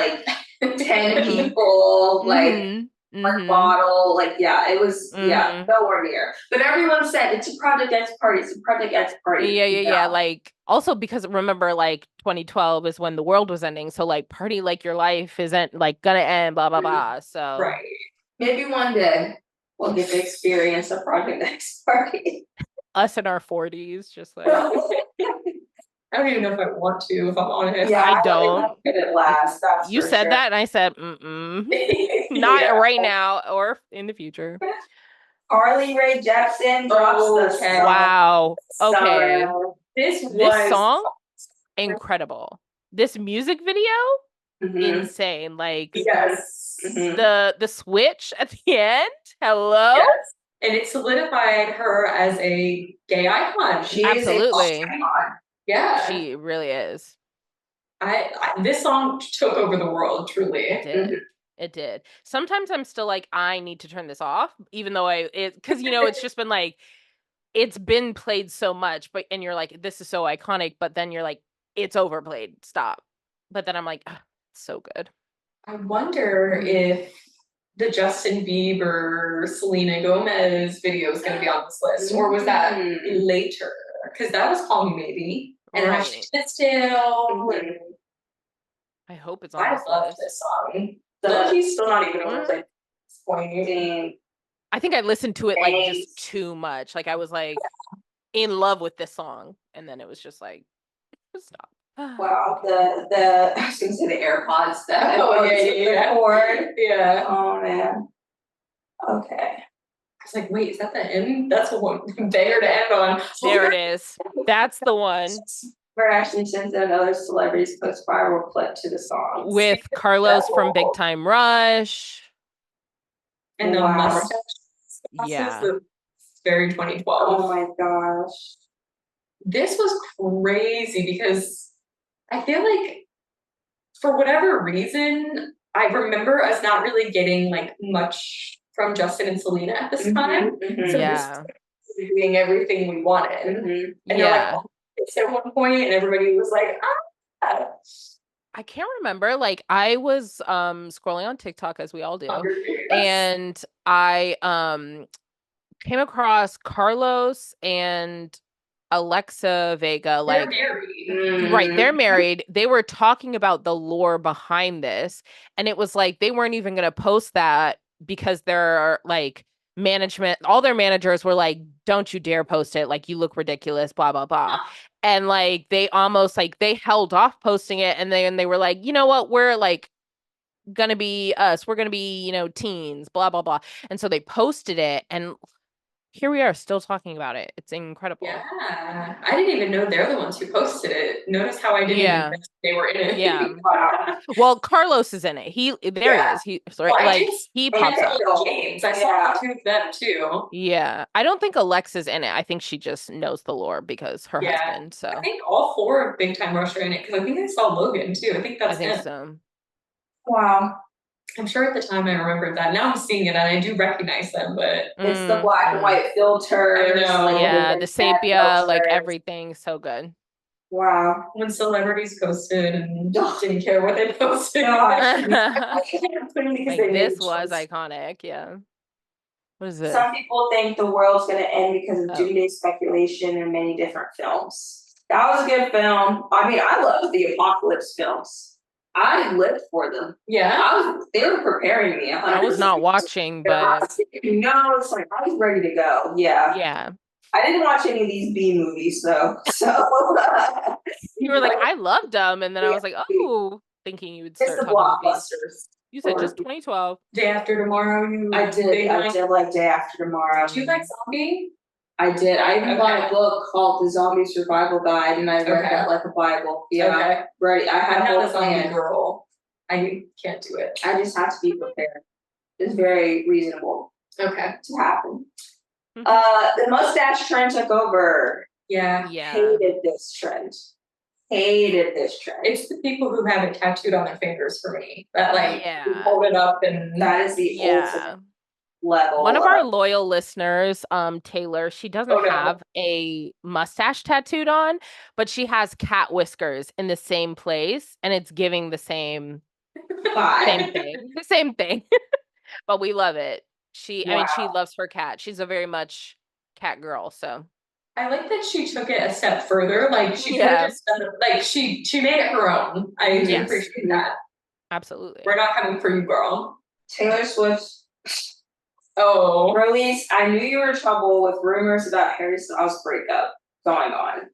10 people, like one bottle, like it was nowhere near. But everyone said it's a Project X party, it's a Project X party. Yeah. Like also because remember, like 2012 is when the world was ending, so like party like your life isn't like gonna end, blah blah blah. So right. Maybe one day we'll get to experience a Project X party. Us in our 40s, just like I don't even know if I want to, if I'm honest. Yeah, I don't. If it lasts, that's you said sure. that, and I said, not right now or in the future. Carly Rae Jepsen drops the wow. Okay, this song incredible. This music video insane. Like the switch at the end. Hello. Yes. And it solidified her as a gay icon. She absolutely. Yeah, she really is. This song took over the world. Truly, it did. It did. Sometimes I'm still like, I need to turn this off, even though because it's just been like, it's been played so much, and you're like, this is so iconic, but then you're like, it's overplayed. Stop. But then I'm like, oh, it's so good. I wonder if the Justin Bieber, Selena Gomez video is going to be on this list, or was that later? Because that was Call Me Maybe. And I still. I hope it's on. I love this song. He's still not even overplayed at this point. I think I listened to it like just too much. Like I was like in love with this song, and then it was just like, stop. Wow, I was gonna say the AirPods that cord. Yeah. Oh man. Okay. I was like, wait, is that the end? That's a one banger to end on. There it is. That's the one. Where Ashley sends out other celebrities post viral clip to the song with Carlos from Big Time Rush. And the mustache. Yeah. Very 2012. Oh my gosh. This was crazy because I feel like for whatever reason, I remember us not really getting like much from Justin and Selena at this time. So yeah. Doing everything we wanted. And they're like, it's at one point and everybody was like, ah. I can't remember. Like I was scrolling on TikTok as we all do. And I came across Carlos and Alexa Vega, like they're married. Right, they're married. They were talking about the lore behind this, and it was like they weren't even going to post that because their like management, all their managers were like, don't you dare post it, like you look ridiculous, blah blah blah. And like they almost like they held off posting it, and then they were like, you know what, we're like gonna be us, we're gonna be teens, blah blah blah. And so they posted it, and here we are still talking about it. It's incredible. Yeah. I didn't even know they're the ones who posted it. Notice how I didn't even know they were in it. Yeah. Well, Carlos is in it. He is. He he pops up. James. I saw two of them too. Yeah. I don't think Alexa's in it. I think she just knows the lore because her husband. So I think all four of Big Time Rush are in it because I think I saw Logan too. I think that's him. So. Wow. I'm sure at the time I remembered that. Now I'm seeing it and I do recognize them, but it's the black and white filters. I know. Like, the sepia, like everything. So good. Wow. When celebrities posted and didn't care what they posted. This was iconic. Yeah. What is it? Some people think the world's going to end because of doomsday speculation in many different films. That was a good film. I mean, I love the apocalypse films. I lived for them. Yeah. They were preparing me. I was not watching, but it's like I was ready to go. Yeah. Yeah. I didn't watch any of these B movies though. So you were like, I loved them, and then I was like, oh, thinking you would start talking blockbusters. You said just 2012. Day After Tomorrow. I did like Day After Tomorrow. Do you like zombie? I did. I even bought a book called The Zombie Survival Guide, and I read that like a Bible. Yeah, right. I had a plan. Girl, I can't do it. I just have to be prepared. It's very reasonable. To happen. The mustache trend took over. Yeah. Hated this trend. It's the people who have it tattooed on their fingers for me. That hold it up, and that is the ultimate level. One of our loyal listeners, Taylor, she doesn't have a mustache tattooed on, but she has cat whiskers in the same place, and it's giving the same Same thing. The same thing. But we love it. I mean, she loves her cat. She's a very much cat girl, so. I like that she took it a step further. Like she could have just done it, like she made it her own. I do appreciate that. Absolutely. We're not coming for you, girl. Taylor Swift. Oh. Release. I knew you were in trouble with rumors about Harry Styles' breakup going on.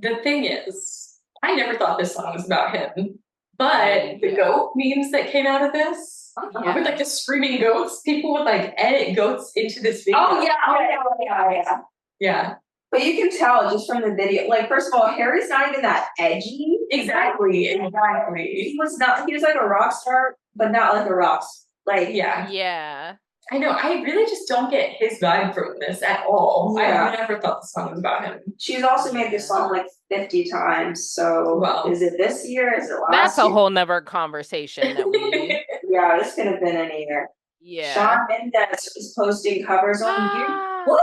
The thing is, I never thought this song was about him. But the goat memes that came out of this, with like the screaming goats, people would like edit goats into this video. Oh yeah. Yeah. But you can tell just from the video, like, first of all, Harry's not even that edgy. Exactly. He was like a rock star, but not like a rock star. Like, yeah. I know, I really just don't get his vibe from this at all. I never thought the song was about him. She's also made this song like 50 times, so is it this year? Is it last year? That's a whole nother conversation that we Yeah, this could have been any year. Yeah. Shawn Mendes is posting covers on YouTube. What?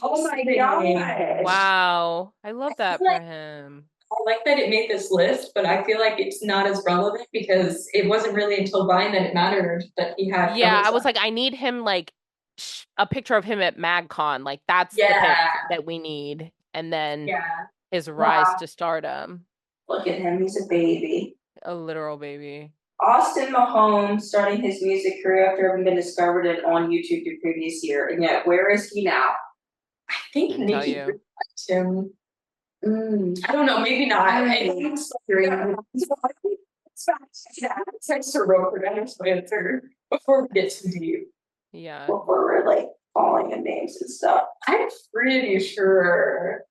Oh my god. Wow. I love that for him. I like that it made this list, but I feel like it's not as relevant because it wasn't really until Vine that it mattered that he had. Yeah, I was like, I need him like a picture of him at MagCon. Like that's the pic that we need. And then his rise to stardom. Look at him, he's a baby. A literal baby. Austin Mahone starting his music career after having been discovered on YouTube the previous year. And yet, where is he now? I think Nicki liked him. I don't know, maybe not. It's nice to Roper answer before we get too deep. Yeah. Before we're like calling him names and stuff. I'm pretty sure.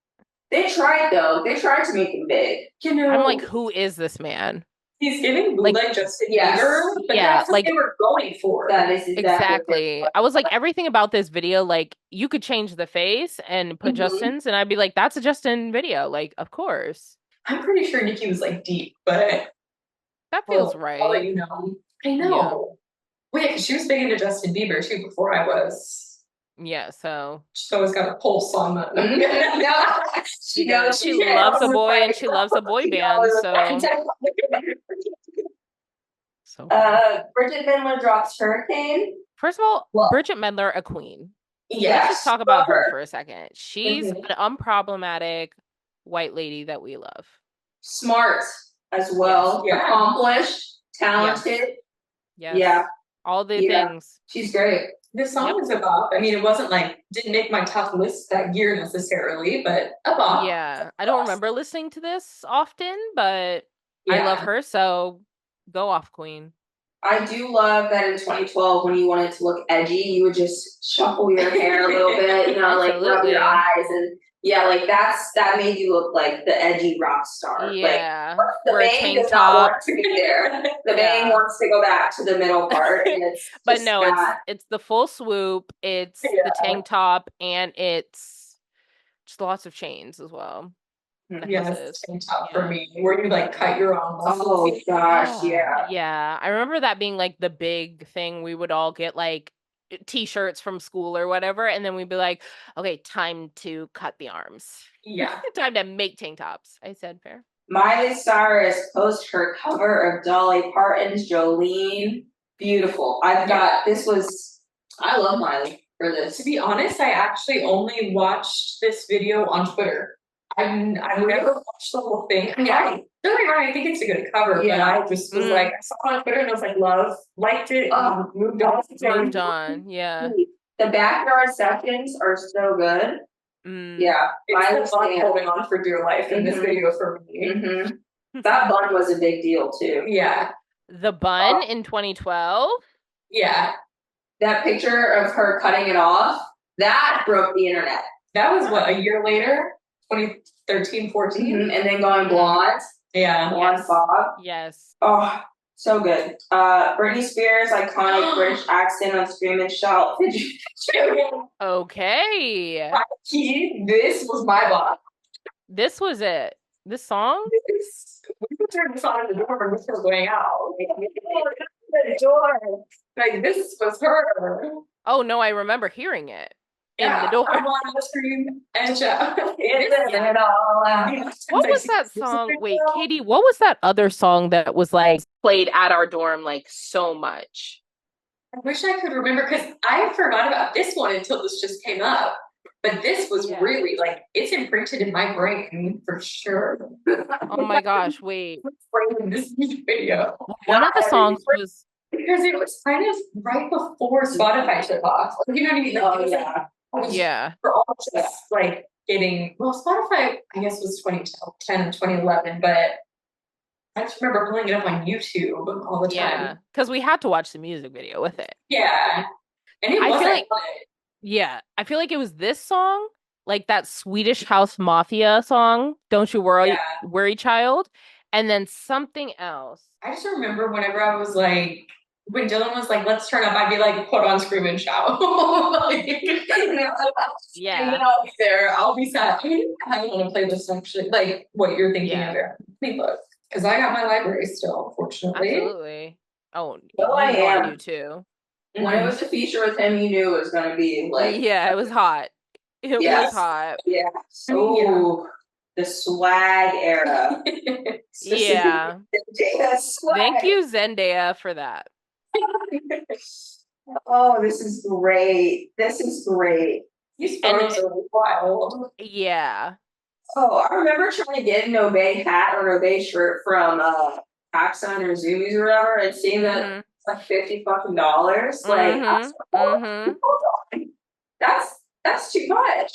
They tried though. They tried to make him big. You know, I'm like, who is this man? He's giving like Justin Bieber, but that's what they were going for. That is exactly. I was like, everything about this video, like, you could change the face and put Justin's, and I'd be like, that's a Justin video. Like, of course. I'm pretty sure Nicki was like deep, but that feels right. I'll let you know. I know. Wait, she was big into Justin Bieber too before I was. Yeah, so she's always got a pulse on that. She knows she loves a boy and she loves a boy band. So Bridget Mendler drops Hurricane. First of all, Bridget Mendler, a queen. Yes. Let's just talk about her for a second. She's an unproblematic white lady that we love. Smart as well. Accomplished, talented. Yes. Yeah. All the things. She's great. This song was a bop. I mean, it wasn't like, didn't make my top list that year necessarily, but a bop. Yeah. I don't remember listening to this often, but I love her, so go off, queen. I do love that in 2012, when you wanted to look edgy, you would just shuffle your hair a little bit, you know, like rub your eyes, and like that made you look like the edgy rock star. Yeah, like, the bang does not want to be there. The bang wants to go back to the middle part, and it's but no, it's the full swoop. It's the tank top, and it's just lots of chains as well. Yes, tank top for me, where you like cut your own muscles. Oh gosh, yeah. I remember that being like the big thing. We would all get like t-shirts from school or whatever, and then we'd be like, okay, time to cut the arms. Yeah. Time to make tank tops. I said fair. Miley Cyrus posts her cover of Dolly Parton's Jolene. Beautiful. I love Miley for this. To be honest, I actually only watched this video on Twitter. I've never watched the whole thing. I mean, don't get me wrong, I think it's a good cover, but I just was like, I saw it on Twitter and I was like, love, liked it, moved on. Yeah. The backyard sessions are so good. Yeah. It's the bun holding on for dear life in this video for me. That bun was a big deal too. Yeah. The bun in 2012? Yeah. That picture of her cutting it off, that broke the internet. That was what, a year later? 2013, 14? And then going blonde. Yeah. Blonde bob. Yes. Oh, so good. Britney Spears' iconic British accent on Scream and Shout. Okay. This was my bob. This was it. This song? We could turn this on in the door when this was going out. The door. Like, this was her. Oh, no, I remember hearing it. in the door. I want to scream and shout. It all out. What was that song? Wait, Katie, what was that other song that was like played at our dorm like so much? I wish I could remember because I forgot about this one until this just came up. But this was really like it's imprinted in my brain for sure. Oh my gosh, wait. In this music video. One of the songs was because it was kind of right before Spotify took off. You know what I mean? Like, yeah. For all just like getting Spotify, I guess was 2010 or 2011, but I just remember pulling it up on YouTube all the time. Yeah, because we had to watch the music video with it. Yeah. And it I feel like yeah, I feel like it was this song, like that Swedish House Mafia song, Don't You Worry Child, and then something else. I just remember whenever I was like, when Dylan was like, let's turn up, I'd be like, put on Scream and Shout. Yeah. And then I'll be there, I'll be sad. I mean, I don't want to play this actually, like what you're thinking of there. Let me look. Because I got my library still, fortunately. Absolutely. Oh, I do too. When it was a feature with him, you knew it was going to be like... Yeah, it was hot. It was hot. Yeah. Oh, the swag era. Yeah. Swag. Thank you, Zendaya, for that. Oh, this is great. These photos are wild. Yeah. Oh, I remember trying to get an Obey hat or an Obey shirt from PacSun or Zoomies or whatever, and seeing that it's like $50 fucking. That's too much.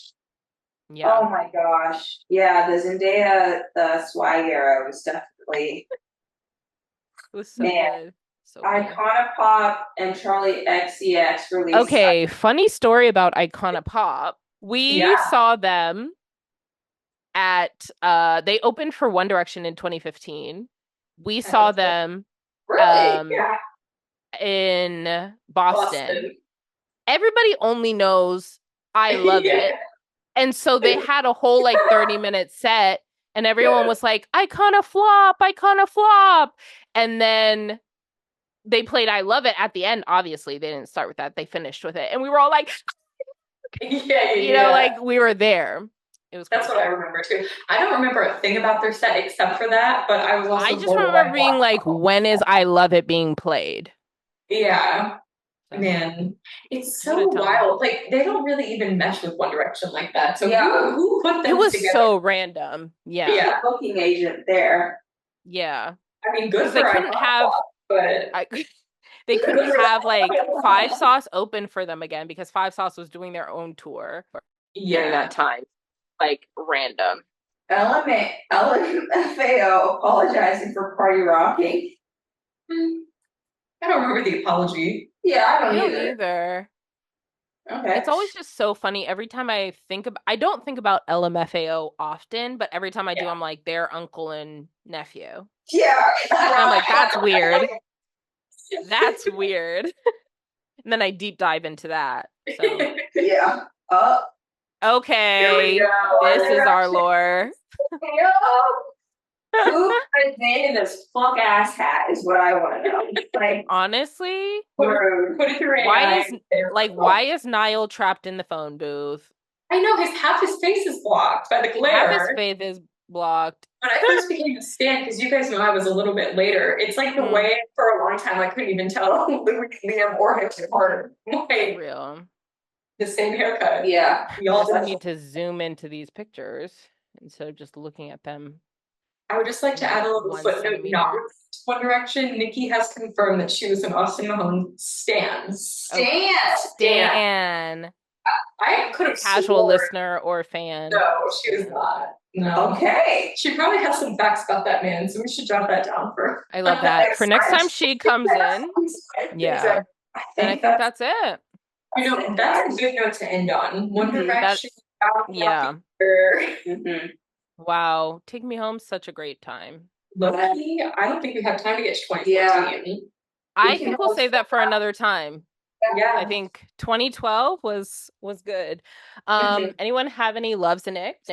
Yeah. Oh my gosh. Yeah, the Zendaya swag era was definitely it was so good. So Iconopop and Charlie XCX released. Okay, funny story about Iconopop. We saw them at they opened for One Direction in 2015. We saw them in Boston. Everybody only knows I Love It. And so they had a whole like 30-minute set and everyone was like, Iconoflop. And then they played I Love It at the end. Obviously, they didn't start with that. They finished with it. And we were all like, you know, like we were there. It was That's what I remember too. I don't remember a thing about their set except for that, but I was also I just remember being like, when is I Love It being played? Yeah. Man, it's so wild. Like they don't really even mesh with One Direction like that. So who put them together? It was so random. Yeah. Booking agent there. Yeah. I mean, good for they couldn't have, but they couldn't have like Five Sauce open for them again because Five Sauce was doing their own tour during that time. Like random. LMFAO apologizing for party rocking. I don't remember the apology. Yeah, I don't either. Okay. It's always just so funny. Every time I don't think about LMFAO often, but every time I do, I'm like, their uncle and nephew. Yeah. And I'm like, that's weird. That's weird. And then I deep dive into that. So. Yeah. Okay. This is our lore. Who invented this fuck ass hat is what I want to know. Like honestly, put it through why is Niall trapped in the phone booth? I know half his face is blocked by the glare. Half his face is blocked. When I first became a stan, because you guys know I was a little bit later, it's like the way for a long time I couldn't even tell Liam or him apart. Like, real. The same haircut. Yeah. We also need to zoom into these pictures instead of just looking at them. I would just like to add a little footnote. Not with One Direction, Nikki has confirmed that she was an Austin Mahone stan. Stan. I could have casual listener or fan. No, she was not. No. Okay. She probably has some facts about that man, so we should jot that down for her. I love that. For next time she comes in. Yeah. And I think that's it. You know, that's a good note to end on. One Direction. Yeah. Wow. Take Me Home, such a great time. Lucky, I don't think we have time to get to 2014. I think we'll save that for another time. Yeah. I think 2012 was good. Anyone have any loves and icks?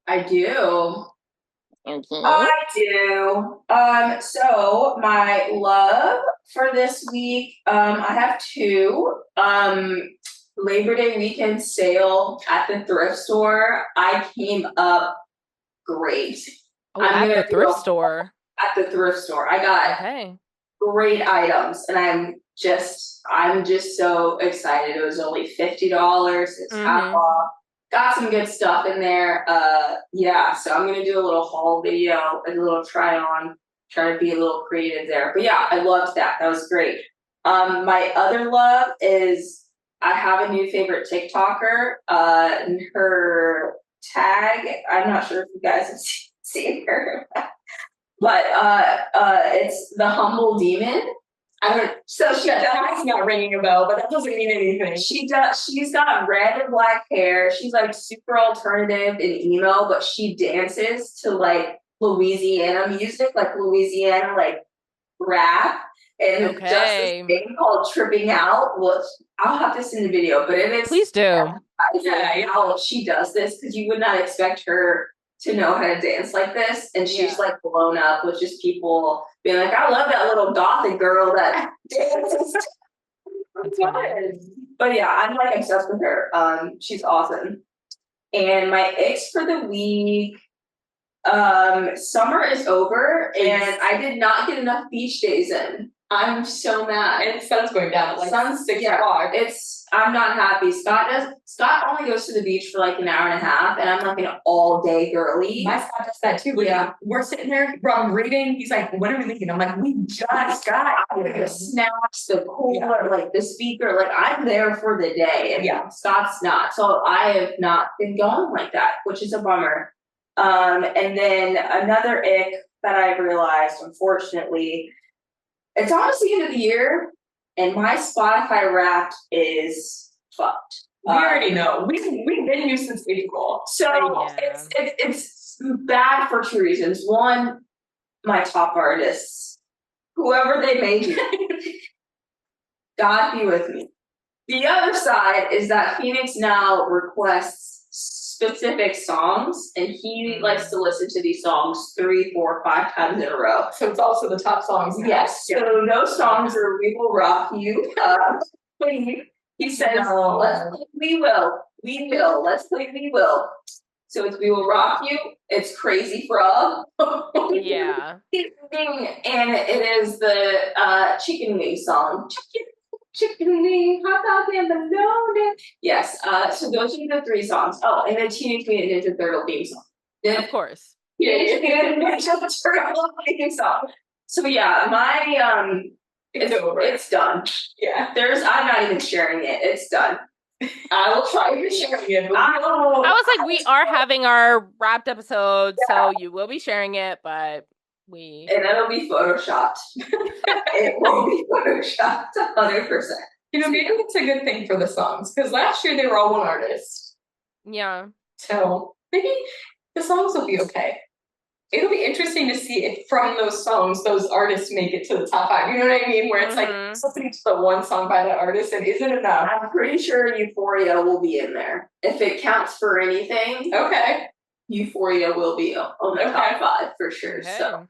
I do. I do. So my love for this week, I have two. Labor Day weekend sale at the thrift store, I came up great. Oh, at the thrift store. At the thrift store. I got great items, and I'm just so excited. It was only $50. It's half off. Got some good stuff in there. Yeah, so I'm gonna do a little haul video, a little try on, try to be a little creative there. But yeah, I loved that. That was great. My other love is I have a new favorite TikToker. Her tag, I'm not sure if you guys have seen her, but it's the Humble Demon. So that's not ringing a bell, but that doesn't mean anything. She does. She's got red and black hair. She's like super alternative and emo, but she dances to like Louisiana music, like Louisiana like rap, and just this thing called Tripping Out. Well, I'll have to send the video, but it is. Please do. Yeah, how she does this, because you would not expect her to know how to dance like this, and she's like blown up with just people being like, I love that little gothic girl that dances. But yeah, I'm like obsessed with her. She's awesome. And my icks for the week, summer is over and I did not get enough beach days in. I'm so mad. And the sun's going down at like sun's 6 o'clock. I'm not happy. Scott only goes to the beach for like an hour and a half, and I'm like an all day girly. My Scott does that too. Yeah. We're sitting there, I'm reading. He's like, when are we leaving? I'm like, we just got the snacks, the cooler, like the speaker, like I'm there for the day. And Scott's not. So I have not been going like that, which is a bummer. And then another ick that I've realized, unfortunately, it's almost the end of the year, and my Spotify Wrapped is fucked. We already know. We've been here since April. So it's bad for two reasons. One, my top artists, whoever they may be, God be with me. The other side is that Phoenix now requests specific songs, and he likes to listen to these songs 3, 4, 5 times in a row. So it's also the top songs now. Yes. So those songs are "We Will Rock You." He says, "Let's play We Will. Let's play We Will." So it's "We Will Rock You." It's "Crazy Frog." Yeah. And it is the chicken wing song. Chicken wing, hot dog and bologna. Yes. So those are the 3 songs. Oh, and then Teenage Mutant Ninja Turtle theme song. Of course. Teenage Mutant Ninja Turtle theme song. So yeah, my it's over. It's done. Yeah. I'm not even sharing it. It's done. I will try to share it. I was like, we are having our wrapped episode, so you will be sharing it, but and it'll be photoshopped. It will be photoshopped 100%. You know, maybe it's a good thing for the songs, because last year they were all one artist. Yeah. So maybe the songs will be okay. It'll be interesting to see if from those songs, those artists make it to the top 5. You know what I mean? Where it's like listening to the one song by that artist and isn't enough. I'm pretty sure Euphoria will be in there. If it counts for anything. Okay. Euphoria will be on the top 5 for sure. Okay. So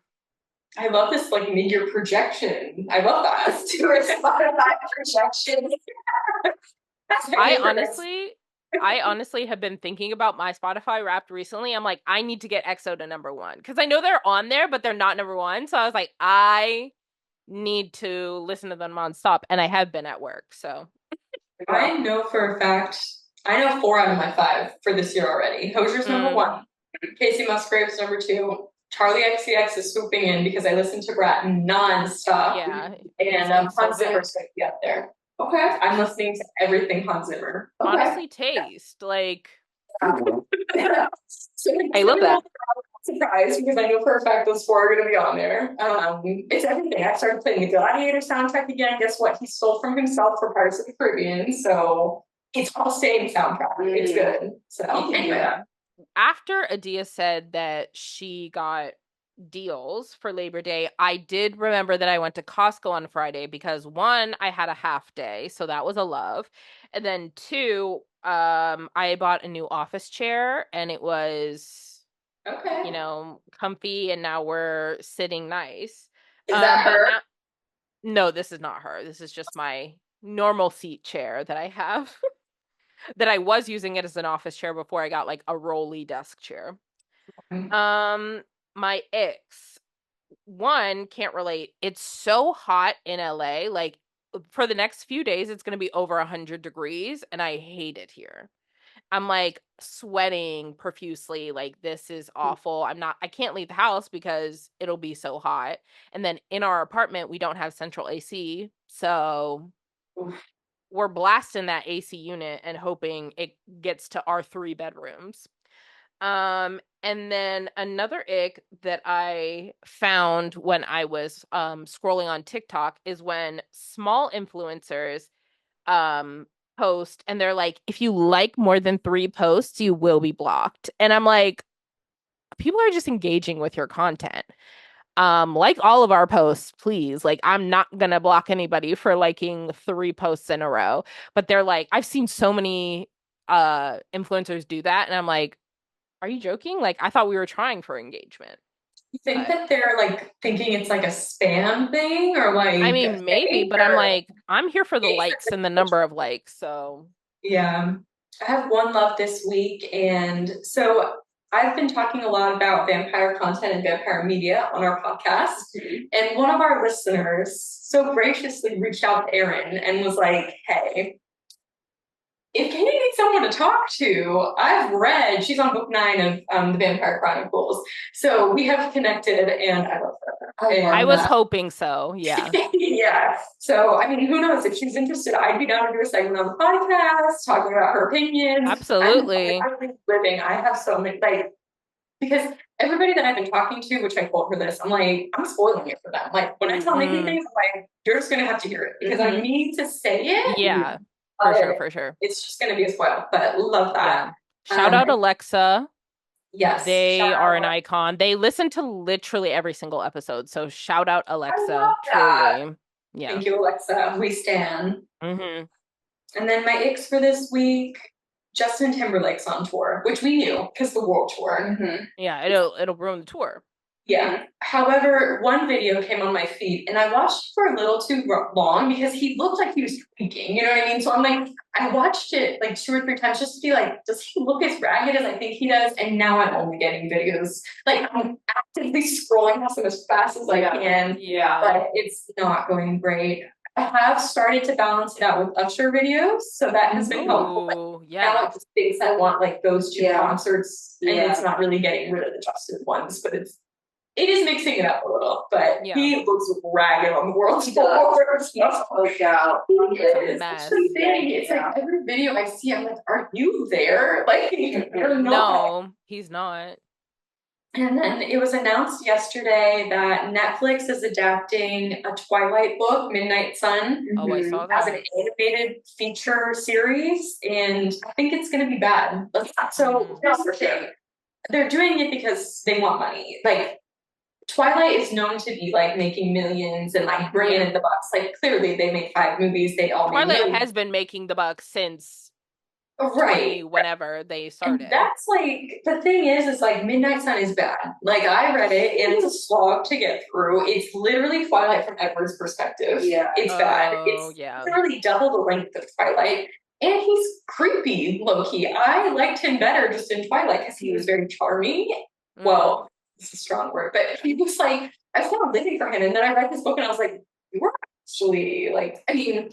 I love this like mid-year projection. I love that. Let's do a Spotify projection. I honestly have been thinking about my Spotify Wrapped recently. I'm like, I need to get EXO to number 1 because I know they're on there, but they're not number 1. So I was like, I need to listen to them nonstop, and I have been at work. So I know for a fact, I know 4 out of my 5 for this year already. Hosier's number 1, Casey Musgraves number 2. Charlie XCX is swooping in because I listen to Brat nonstop. Yeah, and Hans Zimmer's going to be up there. Okay, I'm listening to everything Hans Zimmer. Okay. Honestly, taste like. I love that. Surprised because I know for a fact those 4 are going to be on there. It's everything. I started playing the Gladiator soundtrack again. Guess what? He stole from himself for Pirates of the Caribbean, so it's all same soundtrack. It's good. So anyway. After Adia said that she got deals for Labor Day, I did remember that I went to Costco on Friday because 1, I had a half day, so that was a love. And then 2, I bought a new office chair and it was comfy, and now we're sitting nice. Is that her? No, this is not her. This is just my normal seat chair that I have. that I was using it as an office chair before I got like a rolly desk chair. My icks. One, can't relate. It's so hot in LA. Like for the next few days, it's going to be over 100 degrees, and I hate it here. I'm like sweating profusely. Like, this is awful. I can't leave the house because it'll be so hot. And then in our apartment, we don't have central AC. So we're blasting that AC unit and hoping it gets to our 3 bedrooms. And then another ick that I found when I was scrolling on TikTok is when small influencers post and they're like, if you like more than 3 posts, you will be blocked. And I'm like, people are just engaging with your content. Like all of our posts, please. Like, I'm not gonna block anybody for liking 3 posts in a row. But they're like, I've seen so many influencers do that, and I'm like, are you joking? Like, I thought we were trying for engagement. You think that they're like thinking it's like a spam thing or like I mean, maybe, but I'm like, I'm here for the likes and the number of likes, so. Yeah. I have one love this week, and so I've been talking a lot about vampire content and vampire media on our podcast. And one of our listeners so graciously reached out to Erin and was like, hey, if Katie needs someone to talk to, I've read, she's on book 9 of the Vampire Chronicles. So we have connected, and I love her. And, I was hoping so, yeah. yeah. So, I mean, who knows? If she's interested, I'd be down to do a segment on the podcast, talking about her opinions. Absolutely. I'm living. I have so many, like, because everybody that I've been talking to, which I told her this, I'm like, I'm spoiling it for them. Like, when I tell Nikki things, I'm like, you're just going to have to hear it because I need to say it. Yeah. For sure. It's just going to be a spoil, but love that. Yeah. Shout out Alexa. Yes. They are an icon. They listen to literally every single episode. So shout out Alexa. Truly. Yeah. Thank you, Alexa. We stan. Mm-hmm. And then my icks for this week, Justin Timberlake's on tour, which we knew because the world tour. Yeah, it'll ruin the tour. Yeah. However, one video came on my feed and I watched it for a little too long because he looked like he was tweaking, you know what I mean? So I'm like, I watched it like 2 or 3 times just to be like, does he look as ragged as I think he does? And now I'm only getting videos. Like, I'm actively scrolling past them as fast as I can. Yeah. But it's not going great. I have started to balance it out with Usher videos, so that has been helpful. Like, yeah. I like the things I want, like those 2 concerts, and it's not really getting rid of the Justin ones, but it is mixing it up a little, but he looks ragged on the world tour. He's spoke out. That's the thing. It's like every video I see, I'm like, are you there? Like, no, he's not. And then it was announced yesterday that Netflix is adapting a Twilight book, Midnight Sun, oh, I saw that. as an animated feature series, and I think it's going to be bad. So here's the thing. They're doing it because they want money. Like, Twilight is known to be like making millions and like bringing in the bucks. Like, clearly they make 5 movies. They all Twilight has been making the bucks since whenever they started. And that's like the thing is like Midnight Sun is bad. Like, I read it and it's a slog to get through. It's literally Twilight from Edward's perspective. Yeah, it's bad. It's literally double the length of Twilight. And he's creepy, low-key. I liked him better just in Twilight because he was very charming. Well, it's a strong word, but he was like, I was kind of living for him. And then I read this book and I was like, you were actually like, I mean,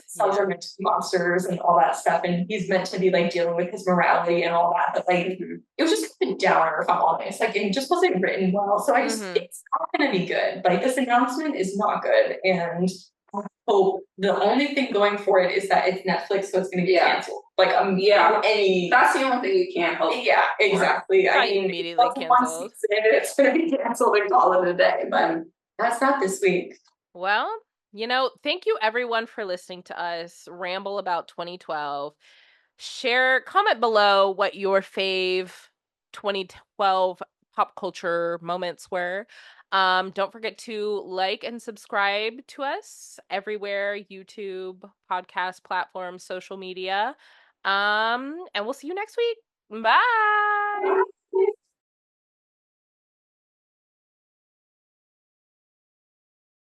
cells are meant to be monsters and all that stuff. And he's meant to be like dealing with his morality and all that. But like, it was just a downer, if I'm honest. Like, it just wasn't written well. So I just, it's not going to be good. Like, this announcement is not good. And I hope the only thing going for it is that it's Netflix, so it's going to get canceled. Like, that's the only thing you can't hope. Yeah, exactly. I mean, immediately canceled. It's going to be canceled and call it a day, but that's not this week. Well, thank you everyone for listening to us ramble about 2012. Comment below what your fave 2012 pop culture moments were. Don't forget to like and subscribe to us everywhere, YouTube, podcast platforms, social media. And we'll see you next week. Bye.